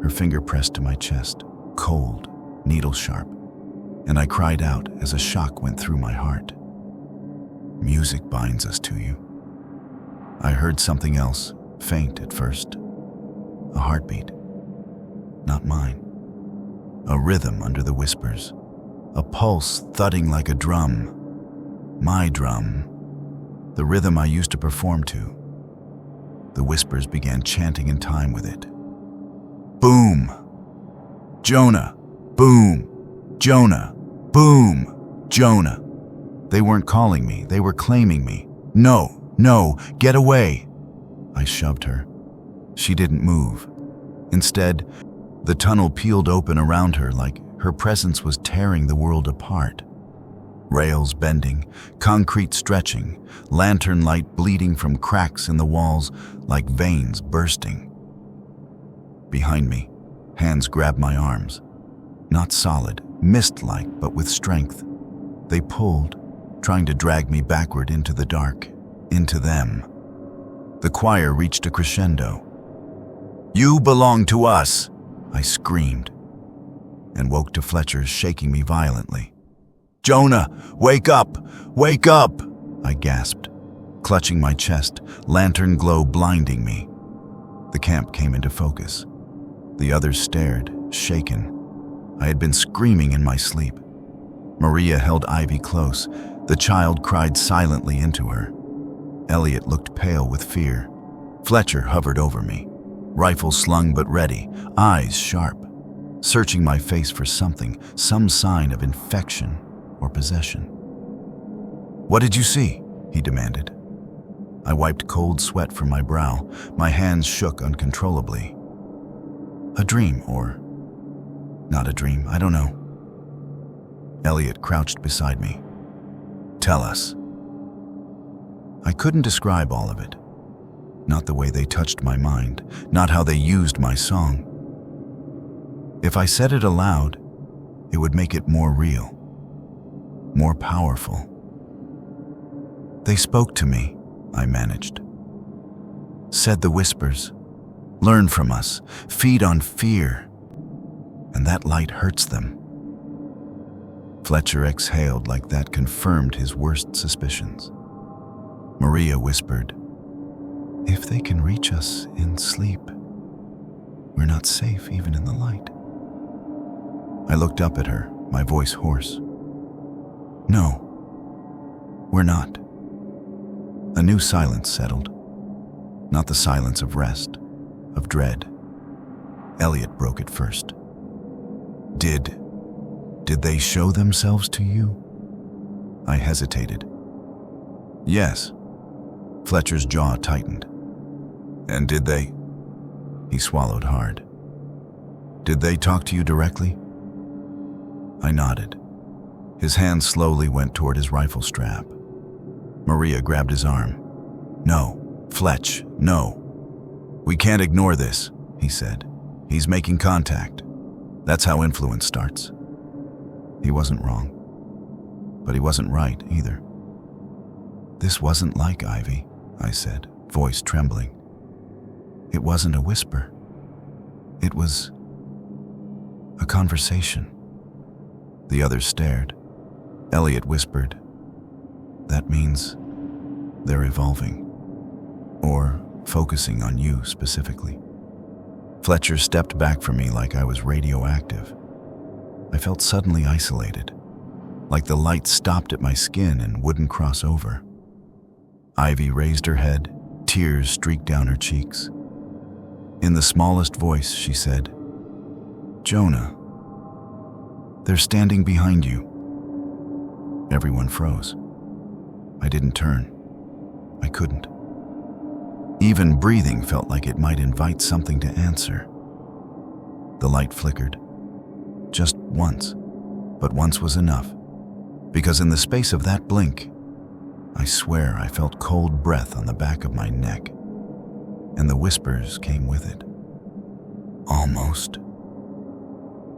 Her finger pressed to my chest, cold, needle sharp, and I cried out as a shock went through my heart. Music binds us to you. I heard something else, faint at first. A heartbeat. Not mine. A rhythm under the whispers. A pulse thudding like a drum. My drum. The rhythm I used to perform to. The whispers began chanting in time with it. Boom! Jonah! Boom! Jonah! Boom! Jonah! They weren't calling me, they were claiming me. No, no, get away! I shoved her. She didn't move. Instead, the tunnel peeled open around her like her presence was tearing the world apart. Rails bending, concrete stretching, lantern light bleeding from cracks in the walls like veins bursting. Behind me, hands grabbed my arms. Not solid, mist-like, but with strength. They pulled, trying to drag me backward into the dark, into them. The choir reached a crescendo. You belong to us, I screamed, and woke to Fletcher's shaking me violently. Jonah, wake up! Wake up! I gasped, clutching my chest, lantern glow blinding me. The camp came into focus. The others stared, shaken. I had been screaming in my sleep. Maria held Ivy close. The child cried silently into her. Elliot looked pale with fear. Fletcher hovered over me, rifle slung but ready, eyes sharp, searching my face for something, some sign of infection or possession. What did you see? He demanded. I wiped cold sweat from my brow. My hands shook uncontrollably. A dream, or not a dream, I don't know. Elliot crouched beside me. Tell us. I couldn't describe all of it. Not the way they touched my mind, not how they used my song. If I said it aloud, it would make it more real, more powerful. They spoke to me, I managed. Said the whispers, learn from us, feed on fear, and that light hurts them. Fletcher exhaled like that confirmed his worst suspicions. Maria whispered, if they can reach us in sleep, we're not safe even in the light. I looked up at her, my voice hoarse. No, we're not. A new silence settled. Not the silence of rest, of dread. Elliot broke it first. Did they show themselves to you? I hesitated. Yes. Fletcher's jaw tightened. And did they? He swallowed hard. Did they talk to you directly? I nodded. His hand slowly went toward his rifle strap. Maria grabbed his arm. No, Fletch, no. We can't ignore this, he said. He's making contact. That's how influence starts. He wasn't wrong. But he wasn't right either. This wasn't like Ivy, I said, voice trembling. It wasn't a whisper. It was A conversation. The others stared. Elliot whispered, "That means they're evolving, or focusing on you specifically." Fletcher stepped back from me like I was radioactive. I felt suddenly isolated, like the light stopped at my skin and wouldn't cross over. Ivy raised her head, tears streaked down her cheeks. In the smallest voice, she said, "Jonah, they're standing behind you." Everyone froze. I didn't turn. I couldn't. Even breathing felt like it might invite something to answer. The light flickered. Just once. But once was enough. Because in the space of that blink, I swear I felt cold breath on the back of my neck. And the whispers came with it. Almost.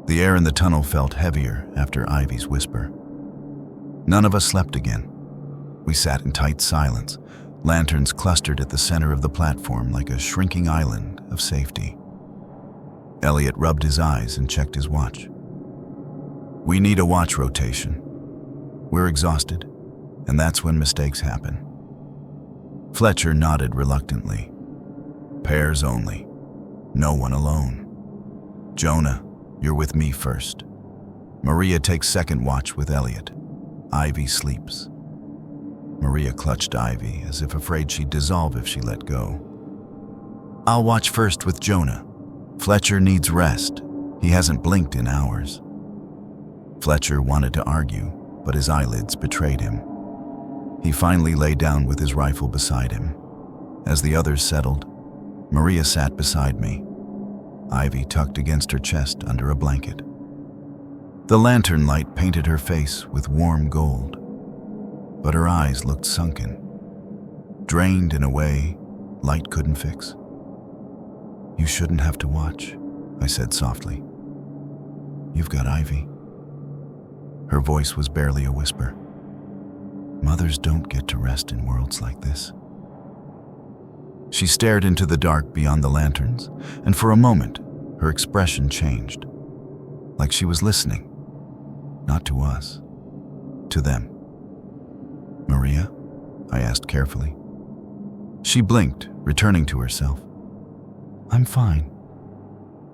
The air in the tunnel felt heavier after Ivy's whisper. None of us slept again. We sat in tight silence, lanterns clustered at the center of the platform like a shrinking island of safety. Elliot rubbed his eyes and checked his watch. "We need a watch rotation. We're exhausted, and that's when mistakes happen." Fletcher nodded reluctantly. "Pairs only. No one alone. Jonah, you're with me first. Maria takes second watch with Elliot. Ivy sleeps." Maria clutched Ivy as if afraid she'd dissolve if she let go. "I'll watch first with Jonah. Fletcher needs rest. He hasn't blinked in hours." Fletcher wanted to argue, but his eyelids betrayed him. He finally lay down with his rifle beside him. As the others settled, Maria sat beside me, Ivy tucked against her chest under a blanket. The lantern light painted her face with warm gold, but her eyes looked sunken, drained in a way light couldn't fix. "You shouldn't have to watch," I said softly. "You've got Ivy." Her voice was barely a whisper. "Mothers don't get to rest in worlds like this." She stared into the dark beyond the lanterns, and for a moment, her expression changed, like she was listening, not to us, to them. "Maria?" I asked carefully. She blinked, returning to herself. "I'm fine."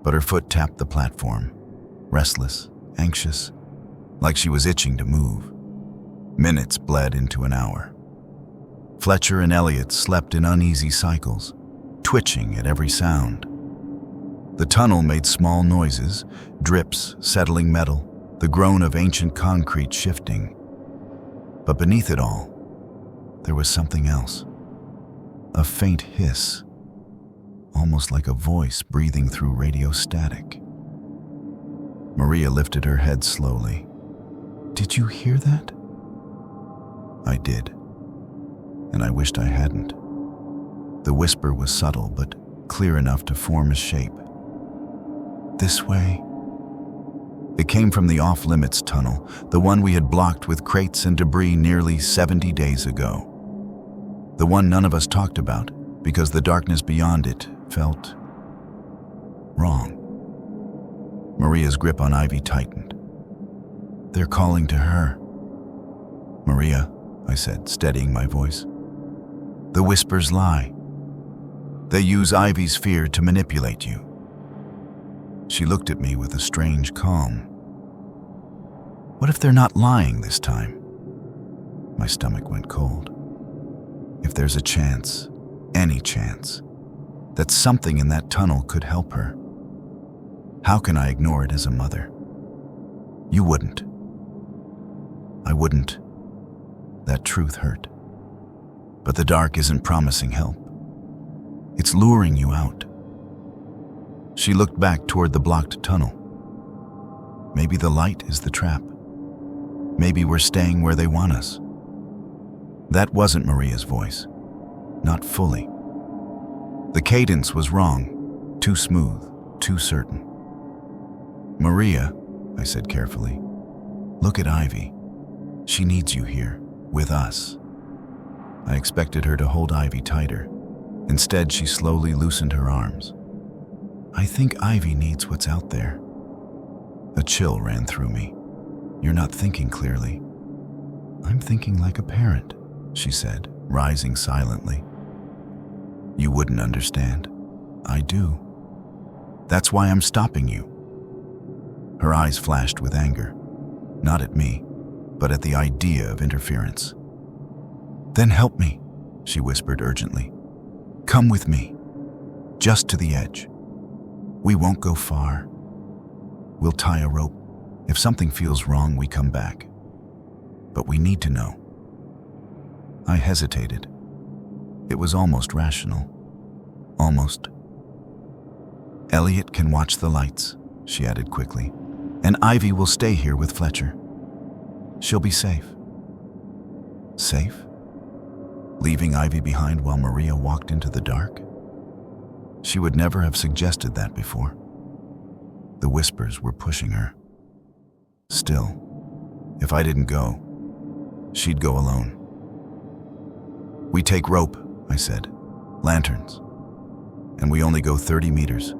But her foot tapped the platform, restless, anxious, like she was itching to move. Minutes bled into an hour. Fletcher and Elliot slept in uneasy cycles, twitching at every sound. The tunnel made small noises, drips settling metal, the groan of ancient concrete shifting. But beneath it all, there was something else. A faint hiss, almost like a voice breathing through radio static. Maria lifted her head slowly. "Did you hear that?" I did, and I wished I hadn't. The whisper was subtle but clear enough to form a shape. "This way." It came from the off-limits tunnel, the one we had blocked with crates and debris nearly 70 days ago. The one none of us talked about because the darkness beyond it felt wrong. Maria's grip on Ivy tightened. "They're calling to her." "Maria," I said, steadying my voice. "The whispers lie. They use Ivy's fear to manipulate you." She looked at me with a strange calm. "What if they're not lying this time?" My stomach went cold. If there's a chance, any chance, that something in that tunnel could help her, how can I ignore it as a mother? You wouldn't. I wouldn't. That truth hurt. But the dark isn't promising help. It's luring you out. She looked back toward the blocked tunnel. Maybe the light is the trap. Maybe we're staying where they want us. That wasn't Maria's voice. Not fully. The cadence was wrong. Too smooth, too certain. "Maria," I said carefully, "look at Ivy. She needs you here, with us." I expected her to hold Ivy tighter. Instead, she slowly loosened her arms. "I think Ivy needs what's out there." A chill ran through me. "You're not thinking clearly." "I'm thinking like a parent," she said, rising silently. "You wouldn't understand." "I do. That's why I'm stopping you." Her eyes flashed with anger, not at me, but at the idea of interference. "Then help me," she whispered urgently. "Come with me, just to the edge. We won't go far. We'll tie a rope. If something feels wrong, we come back. But we need to know." I hesitated. It was almost rational. Almost. "Elliot can watch the lights," she added quickly, "and Ivy will stay here with Fletcher. She'll be safe." Safe? Leaving Ivy behind while Maria walked into the dark? She would never have suggested that before. The whispers were pushing her. Still, if I didn't go, she'd go alone. "We take rope," I said. "Lanterns. And we only go 30 meters.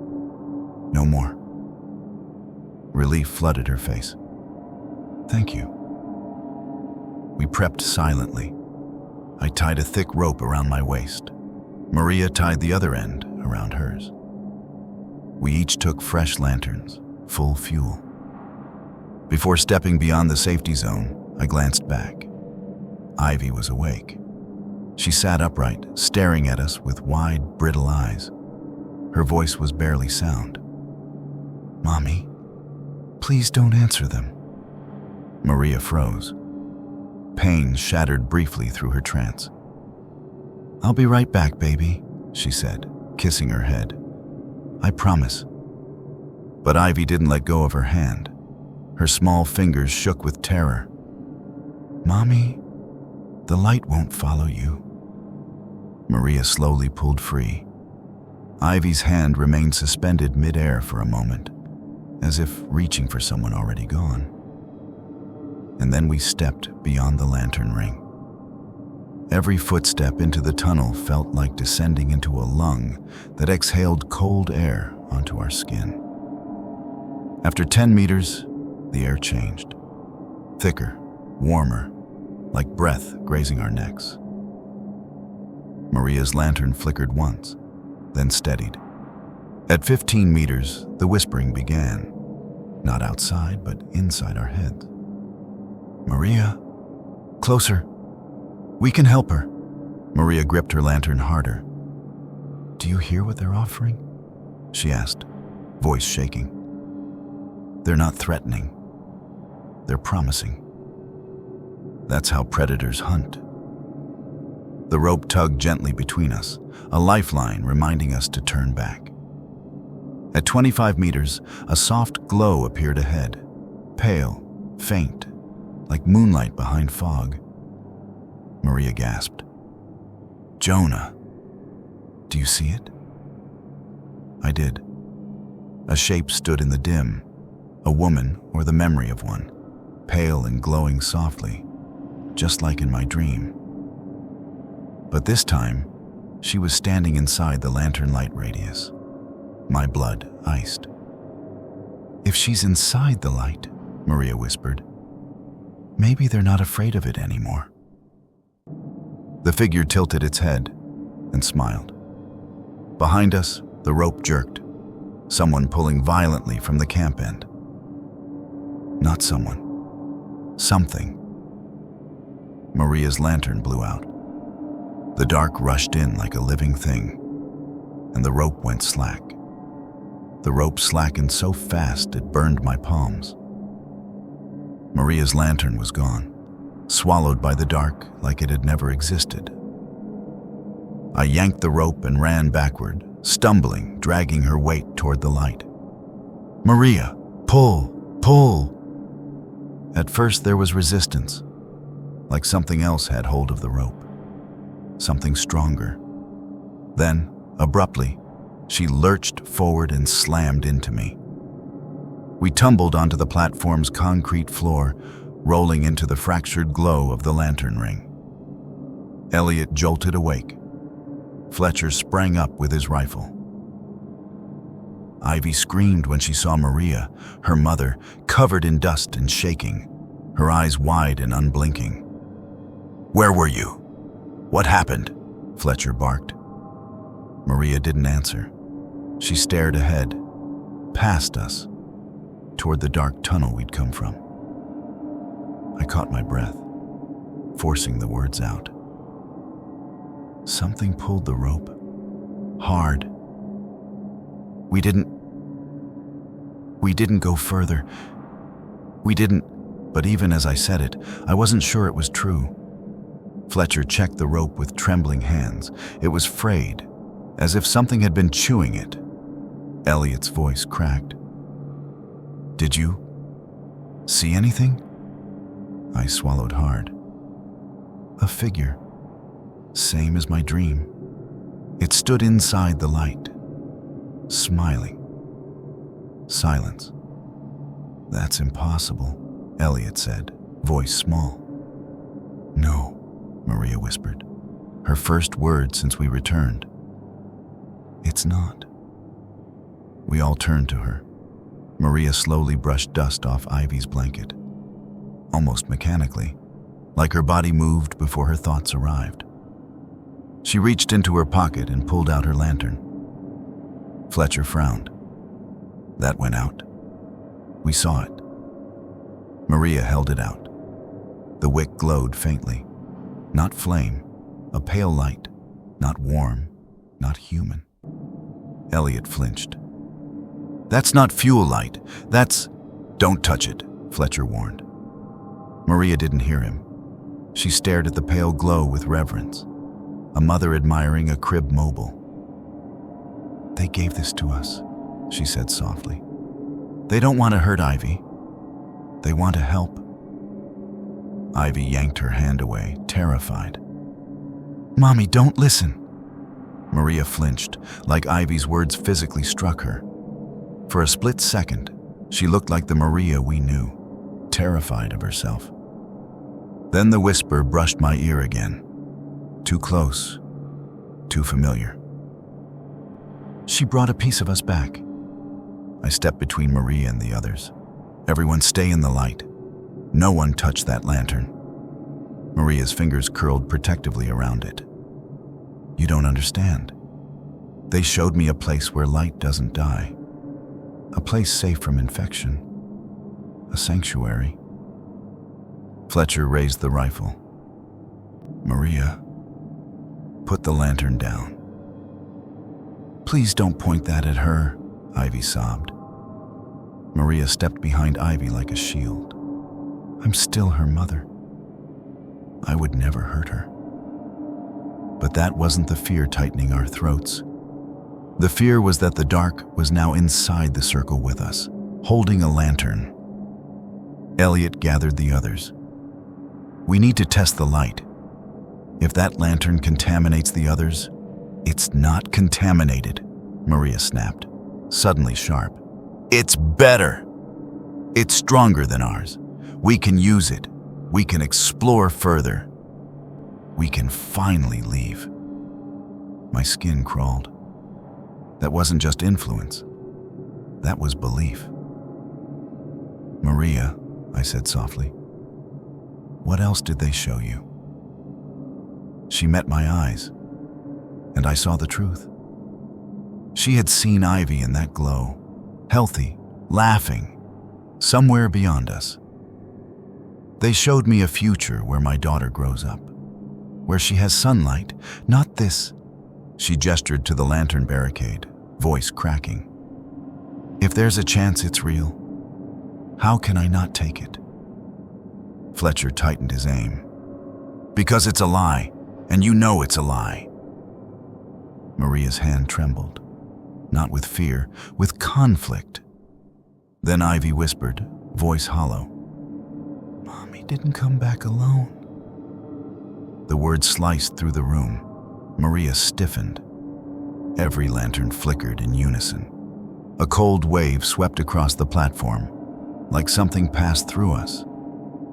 No more." Relief flooded her face. "Thank you." We prepped silently. I tied a thick rope around my waist. Maria tied the other end around hers. We each took fresh lanterns, full fuel. Before stepping beyond the safety zone, I glanced back. Ivy was awake. She sat upright, staring at us with wide, brittle eyes. Her voice was barely sound. "Mommy, please don't answer them." Maria froze. Pain shattered briefly through her trance. "I'll be right back, baby," she said, kissing her head. "I promise." But Ivy didn't let go of her hand. Her small fingers shook with terror. "Mommy, the light won't follow you." Maria slowly pulled free. Ivy's hand remained suspended mid-air for a moment, as if reaching for someone already gone. And then we stepped beyond the lantern ring. Every footstep into the tunnel felt like descending into a lung that exhaled cold air onto our skin. After 10 meters, the air changed. Thicker, warmer, like breath grazing our necks. Maria's lantern flickered once, then steadied. At 15 meters, the whispering began, not outside, but inside our heads. "Maria, closer. We can help her." Maria gripped her lantern harder. "Do you hear what they're offering?" she asked, voice shaking. "They're not threatening. They're promising. That's how predators hunt." The rope tugged gently between us, a lifeline reminding us to turn back. At 25 meters, a soft glow appeared ahead, pale, faint, like moonlight behind fog. Maria gasped. "Jonah, do you see it?" I did. A shape stood in the dim, a woman or the memory of one, pale and glowing softly, just like in my dream. But this time, she was standing inside the lantern light radius. My blood iced. "If she's inside the light," Maria whispered, "maybe they're not afraid of it anymore." The figure tilted its head and smiled. Behind us, the rope jerked, someone pulling violently from the camp end. Not someone. Something. Maria's lantern blew out. The dark rushed in like a living thing, and the rope went slack. The rope slackened so fast it burned my palms. Maria's lantern was gone, swallowed by the dark like it had never existed. I yanked the rope and ran backward, stumbling, dragging her weight toward the light. "Maria, pull, pull!" At first there was resistance, like something else had hold of the rope. Something stronger. Then, abruptly, she lurched forward and slammed into me. We tumbled onto the platform's concrete floor, rolling into the fractured glow of the lantern ring. Elliot jolted awake. Fletcher sprang up with his rifle. Ivy screamed when she saw Maria, her mother, covered in dust and shaking, her eyes wide and unblinking. "Where were you? What happened?" Fletcher barked. Maria didn't answer. She stared ahead, past us, toward the dark tunnel we'd come from. I caught my breath, forcing the words out. Something pulled the rope, hard. We didn't go further. But even as I said it, I wasn't sure it was true. Fletcher checked the rope with trembling hands. It was frayed, as if something had been chewing it. Elliot's voice cracked. "Did you see anything?" I swallowed hard. A figure, same as my dream. It stood inside the light, smiling. Silence. "That's impossible," Elliot said, voice small. "No," Maria whispered, her first word since we returned. "It's not." We all turned to her. Maria slowly brushed dust off Ivy's blanket, almost mechanically, like her body moved before her thoughts arrived. She reached into her pocket and pulled out her lantern. Fletcher frowned. That went out. We saw it. Maria held it out. The wick glowed faintly. Not flame, a pale light, not warm, not human. Elliot flinched. "That's not fuel light. That's—" "Don't touch it," Fletcher warned. Maria didn't hear him. She stared at the pale glow with reverence, a mother admiring a crib mobile. "They gave this to us," she said softly. "They don't want to hurt Ivy. They want to help." Ivy yanked her hand away, terrified. "Mommy, don't listen." Maria flinched, like Ivy's words physically struck her. For a split second, she looked like the Maria we knew, terrified of herself. Then the whisper brushed my ear again. Too close, too familiar. "She brought a piece of us back." I stepped between Maria and the others. "Everyone stay in the light. No one touch that lantern." Maria's fingers curled protectively around it. "You don't understand. They showed me a place where light doesn't die. A place safe from infection. A sanctuary." Fletcher raised the rifle. "Maria, put the lantern down." "Please don't point that at her," Ivy sobbed. Maria stepped behind Ivy like a shield. "I'm still her mother. I would never hurt her." But that wasn't the fear tightening our throats. The fear was that the dark was now inside the circle with us, holding a lantern. Elliot gathered the others. "We need to test the light. If that lantern contaminates the others—" "It's not contaminated," Maria snapped, suddenly sharp. "It's better. It's stronger than ours. We can use it. We can explore further. We can finally leave." My skin crawled. That wasn't just influence. That was belief. "Maria," I said softly, "what else did they show you?" She met my eyes, and I saw the truth. She had seen Ivy in that glow, healthy, laughing, somewhere beyond us. "They showed me a future where my daughter grows up, where she has sunlight, not this." She gestured to the lantern barricade, voice cracking. "If there's a chance it's real, how can I not take it?" Fletcher tightened his aim. "Because it's a lie, and you know it's a lie." Maria's hand trembled, not with fear, with conflict. Then Ivy whispered, voice hollow, "Mommy didn't come back alone." The word sliced through the room. Maria stiffened. Every lantern flickered in unison. A cold wave swept across the platform, like something passed through us,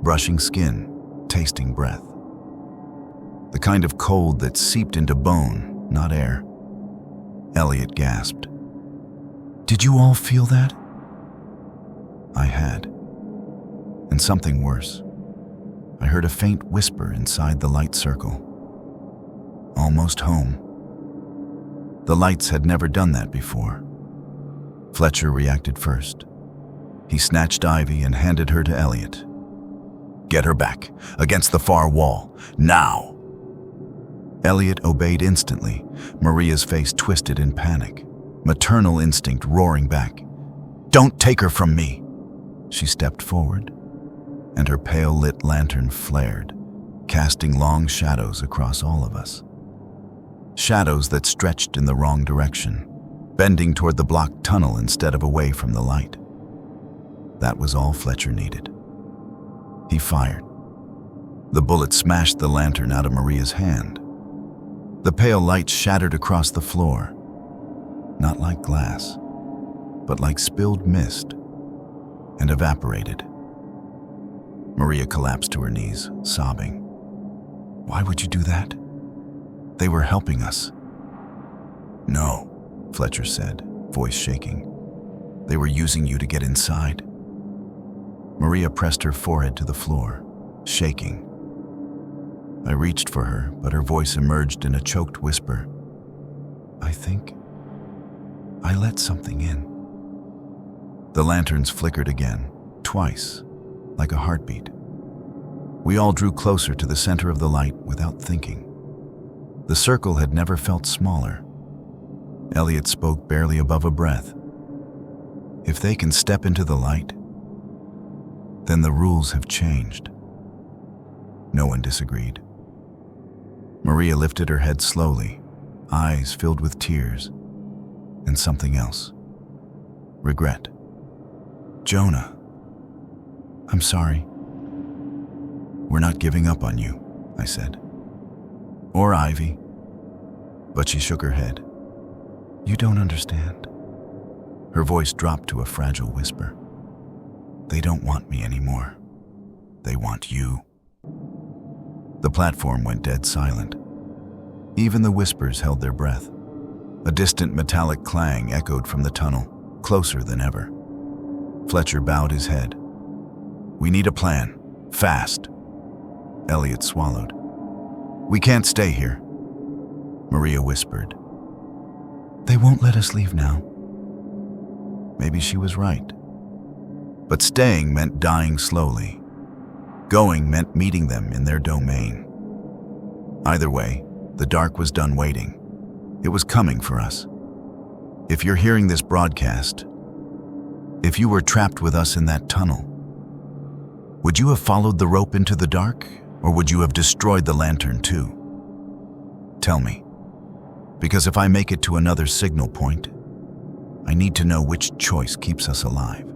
brushing skin, tasting breath. The kind of cold that seeped into bone, not air. Elliot gasped. Did you all feel that? I had. And something worse. I heard a faint whisper inside the light circle. Almost home. The lights had never done that before. Fletcher reacted first. He snatched Ivy and handed her to Elliot. Get her back, against the far wall, now! Elliot obeyed instantly, Maria's face twisted in panic, maternal instinct roaring back. Don't take her from me! She stepped forward, and her pale-lit lantern flared, casting long shadows across all of us. Shadows that stretched in the wrong direction, bending toward the blocked tunnel instead of away from the light. That was all Fletcher needed. He fired. The bullet smashed the lantern out of Maria's hand. The pale light shattered across the floor, not like glass, but like spilled mist, and evaporated. Maria collapsed to her knees, sobbing. Why would you do that? They were helping us. No, Fletcher said, voice shaking. They were using you to get inside. Maria pressed her forehead to the floor, shaking. I reached for her, but her voice emerged in a choked whisper. I think I let something in. The lanterns flickered again, twice, like a heartbeat. We all drew closer to the center of the light without thinking. The circle had never felt smaller. Elliot spoke barely above a breath. If they can step into the light, then the rules have changed. No one disagreed. Maria lifted her head slowly, eyes filled with tears, and something else. Regret. Jonah, I'm sorry. We're not giving up on you, I said. Or Ivy. But she shook her head. You don't understand. Her voice dropped to a fragile whisper. They don't want me anymore. They want you. The platform went dead silent. Even the whispers held their breath. A distant metallic clang echoed from the tunnel, closer than ever. Fletcher bowed his head. We need a plan. Fast. Elliot swallowed. We can't stay here. Maria whispered. They won't let us leave now. Maybe she was right. But staying meant dying slowly. Going meant meeting them in their domain. Either way, the dark was done waiting. It was coming for us. If you're hearing this broadcast, if you were trapped with us in that tunnel, would you have followed the rope into the dark, or would you have destroyed the lantern too? Tell me. Because if I make it to another signal point, I need to know which choice keeps us alive.